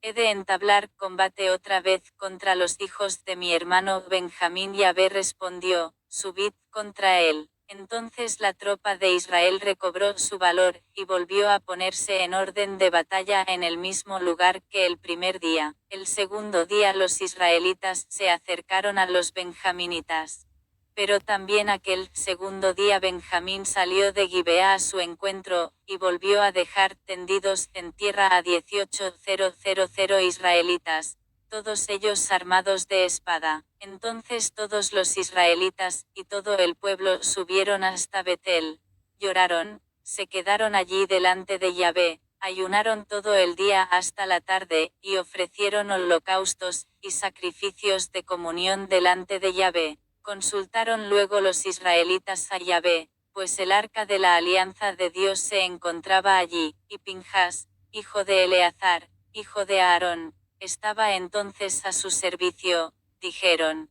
¿he de entablar combate otra vez contra los hijos de mi hermano Benjamín? Yahvé respondió: subid contra él. Entonces la tropa de Israel recobró su valor, y volvió a ponerse en orden de batalla en el mismo lugar que el primer día. El segundo día los israelitas se acercaron a los benjaminitas. Pero también aquel segundo día Benjamín salió de Gibea a su encuentro, y volvió a dejar tendidos en tierra a 18.000 israelitas, todos ellos armados de espada. Entonces todos los israelitas, y todo el pueblo subieron hasta Betel, lloraron, se quedaron allí delante de Yahvé, ayunaron todo el día hasta la tarde, y ofrecieron holocaustos, y sacrificios de comunión delante de Yahvé. Consultaron luego los israelitas a Yahvé, pues el arca de la alianza de Dios se encontraba allí, y Pinjas, hijo de Eleazar, hijo de Aarón, estaba entonces a su servicio. Dijeron: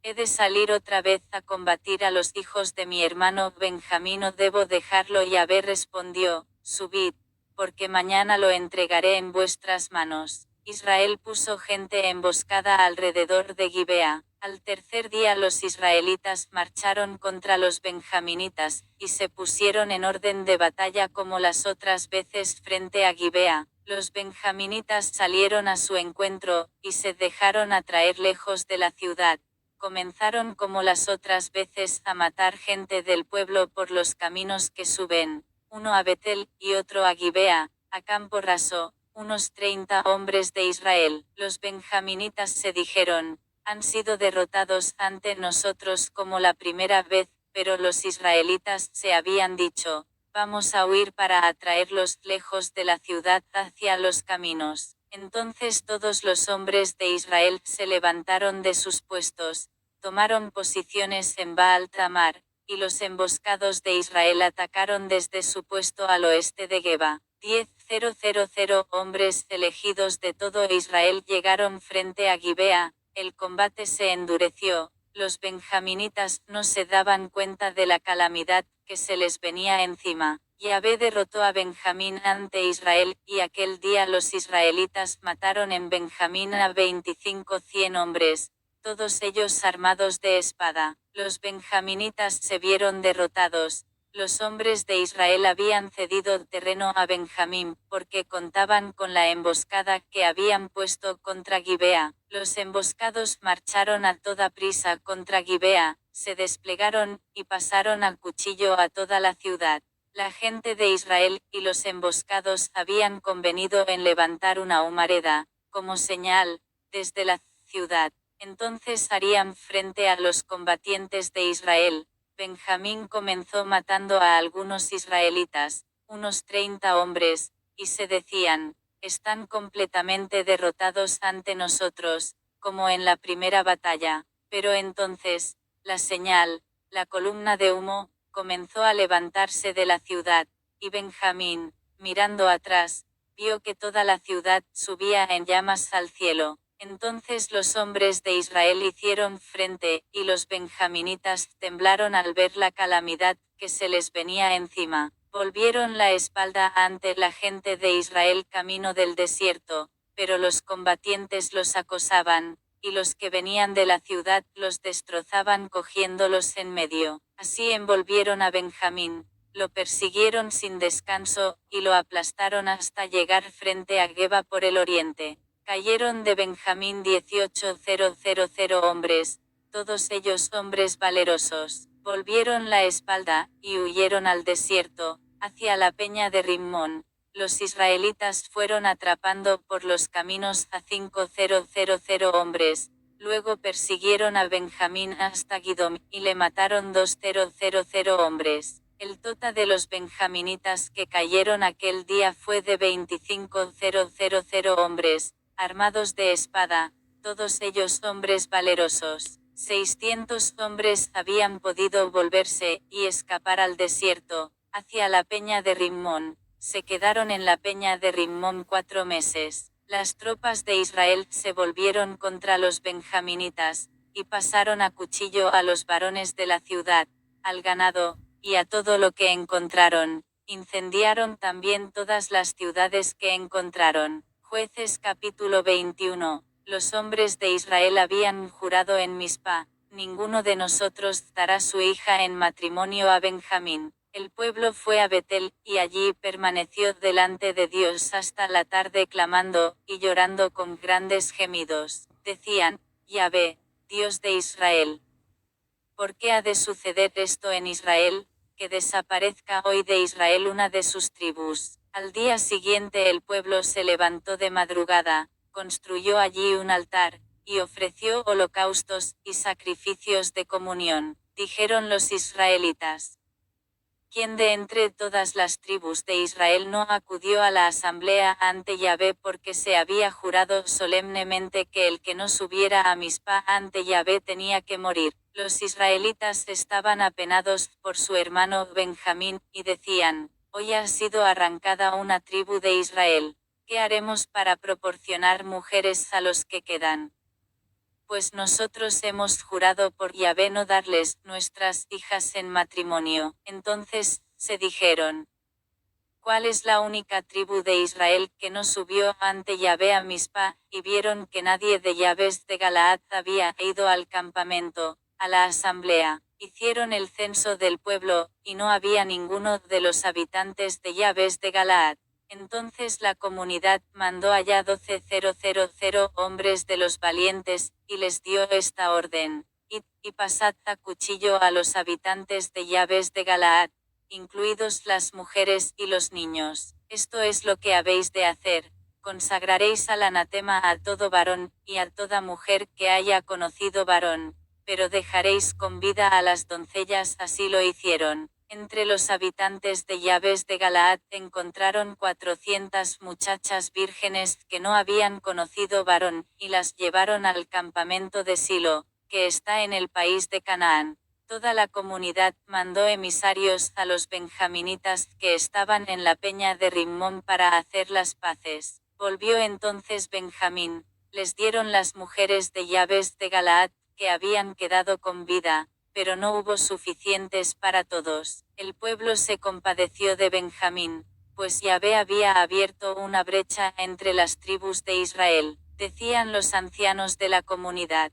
¿he de salir otra vez a combatir a los hijos de mi hermano Benjamín o debo dejarlo? Yahvé respondió: subid, porque mañana lo entregaré en vuestras manos. Israel puso gente emboscada alrededor de Gibea. Al tercer día los israelitas marcharon contra los benjaminitas, y se pusieron en orden de batalla como las otras veces frente a Gibea. Los benjaminitas salieron a su encuentro, y se dejaron atraer lejos de la ciudad. Comenzaron como las otras veces a matar gente del pueblo por los caminos que suben, uno a Betel, y otro a Gibea, a campo raso, unos 30 hombres de Israel. Los benjaminitas se dijeron: han sido derrotados ante nosotros como la primera vez, pero los israelitas se habían dicho: vamos a huir para atraerlos lejos de la ciudad hacia los caminos. Entonces todos los hombres de Israel se levantaron de sus puestos, tomaron posiciones en Baal Tamar, y los emboscados de Israel atacaron desde su puesto al oeste de Geba. 10.000 hombres elegidos de todo Israel llegaron frente a Gibea. El combate se endureció, los benjaminitas no se daban cuenta de la calamidad que se les venía encima. Yahvé derrotó a Benjamín ante Israel, y aquel día los israelitas mataron en Benjamín a 25.100 hombres, todos ellos armados de espada. Los benjaminitas se vieron derrotados. Los hombres de Israel habían cedido terreno a Benjamín, porque contaban con la emboscada que habían puesto contra Gibea. Los emboscados marcharon a toda prisa contra Gibea, se desplegaron, y pasaron al cuchillo a toda la ciudad. La gente de Israel y los emboscados habían convenido en levantar una humareda, como señal, desde la ciudad. Entonces harían frente a los combatientes de Israel. Benjamín comenzó matando a algunos israelitas, unos 30 hombres, y se decían, están completamente derrotados ante nosotros, como en la primera batalla. Pero entonces, la señal, la columna de humo, comenzó a levantarse de la ciudad, y Benjamín, mirando atrás, vio que toda la ciudad subía en llamas al cielo. Entonces los hombres de Israel hicieron frente, y los benjaminitas temblaron al ver la calamidad que se les venía encima. Volvieron la espalda ante la gente de Israel camino del desierto, pero los combatientes los acosaban, y los que venían de la ciudad los destrozaban cogiéndolos en medio. Así envolvieron a Benjamín, lo persiguieron sin descanso, y lo aplastaron hasta llegar frente a Geba por el oriente. Cayeron de Benjamín 18.000 hombres, todos ellos hombres valerosos. Volvieron la espalda, y huyeron al desierto, hacia la peña de Rimmón. Los israelitas fueron atrapando por los caminos a 5.000 hombres, luego persiguieron a Benjamín hasta Gidom, y le mataron 2.000 hombres. El total de los benjaminitas que cayeron aquel día fue de 25.000 hombres, armados de espada, todos ellos hombres valerosos. 600 hombres habían podido volverse y escapar al desierto, hacia la peña de Rimmón. Se quedaron en la peña de Rimmón 4 meses. Las tropas de Israel se volvieron contra los benjaminitas, y pasaron a cuchillo a los varones de la ciudad, al ganado, y a todo lo que encontraron. Incendiaron también todas las ciudades que encontraron. Jueces capítulo 21. Los hombres de Israel habían jurado en Mispa, ninguno de nosotros dará su hija en matrimonio a Benjamín. El pueblo fue a Betel, y allí permaneció delante de Dios hasta la tarde clamando, y llorando con grandes gemidos. Decían, Yahvé, Dios de Israel. ¿Por qué ha de suceder esto en Israel, que desaparezca hoy de Israel una de sus tribus? Al día siguiente el pueblo se levantó de madrugada, construyó allí un altar, y ofreció holocaustos y sacrificios de comunión. Dijeron los israelitas: ¿Quién de entre todas las tribus de Israel no acudió a la asamblea ante Yahvé porque se había jurado solemnemente que el que no subiera a Mispa ante Yahvé tenía que morir? Los israelitas estaban apenados por su hermano Benjamín, y decían, hoy ha sido arrancada una tribu de Israel. ¿Qué haremos para proporcionar mujeres a los que quedan? Pues nosotros hemos jurado por Yahvé no darles nuestras hijas en matrimonio. Entonces, se dijeron, ¿cuál es la única tribu de Israel que no subió ante Yahvé a Mispa? Y vieron que nadie de Yabes de Galaad había ido al campamento, a la asamblea. Hicieron el censo del pueblo, y no había ninguno de los habitantes de Yabes de Galaad. Entonces la comunidad mandó allá 12.000 hombres de los valientes, y les dio esta orden: id, y pasad a cuchillo a los habitantes de Yabes de Galaad, incluidos las mujeres y los niños. Esto es lo que habéis de hacer: consagraréis al anatema a todo varón, y a toda mujer que haya conocido varón, pero dejaréis con vida a las doncellas. Así lo hicieron. Entre los habitantes de Yabes de Galaad encontraron 400 muchachas vírgenes que no habían conocido varón, y las llevaron al campamento de Silo, que está en el país de Canaán. Toda la comunidad mandó emisarios a los benjaminitas que estaban en la peña de Rimmón para hacer las paces. Volvió entonces Benjamín, les dieron las mujeres de Yabes de Galaad, que habían quedado con vida, pero no hubo suficientes para todos. El pueblo se compadeció de Benjamín, pues Yahvé había abierto una brecha entre las tribus de Israel, decían los ancianos de la comunidad.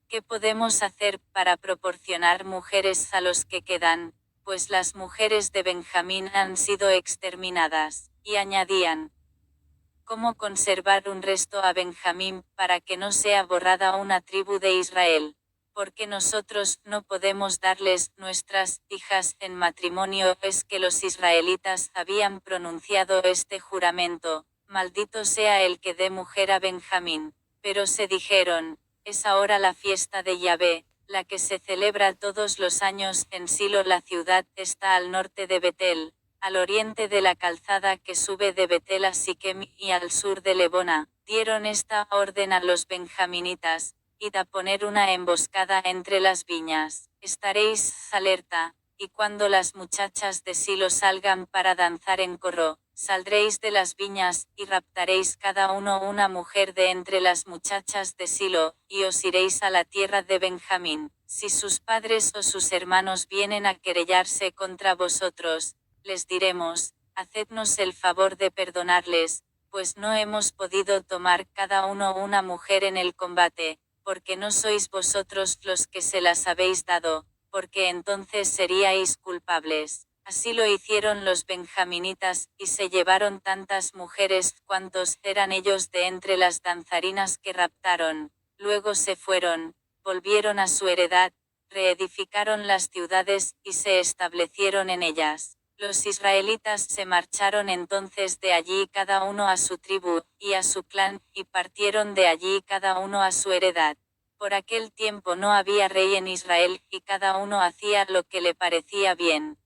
¿Qué podemos hacer para proporcionar mujeres a los que quedan? Pues las mujeres de Benjamín han sido exterminadas. Y añadían: ¿cómo conservar un resto a Benjamín, para que no sea borrada una tribu de Israel? Porque nosotros no podemos darles nuestras hijas en matrimonio. Es que los israelitas habían pronunciado este juramento: maldito sea el que dé mujer a Benjamín. Pero se dijeron: es ahora la fiesta de Yahvé, la que se celebra todos los años en Silo. La ciudad está al norte de Betel, al oriente de la calzada que sube de Betel a Siquem, y al sur de Lebona. Dieron esta orden a los benjaminitas: id a poner una emboscada entre las viñas. Estaréis alerta, y cuando las muchachas de Silo salgan para danzar en corro, saldréis de las viñas, y raptaréis cada uno una mujer de entre las muchachas de Silo, y os iréis a la tierra de Benjamín. Si sus padres o sus hermanos vienen a querellarse contra vosotros, les diremos: hacednos el favor de perdonarles, pues no hemos podido tomar cada uno una mujer en el combate, porque no sois vosotros los que se las habéis dado, porque entonces seríais culpables. Así lo hicieron los benjaminitas, y se llevaron tantas mujeres cuantos eran ellos de entre las danzarinas que raptaron. Luego se fueron, volvieron a su heredad, reedificaron las ciudades, y se establecieron en ellas. Los israelitas se marcharon entonces de allí cada uno a su tribu, y a su clan, y partieron de allí cada uno a su heredad. Por aquel tiempo no había rey en Israel, y cada uno hacía lo que le parecía bien.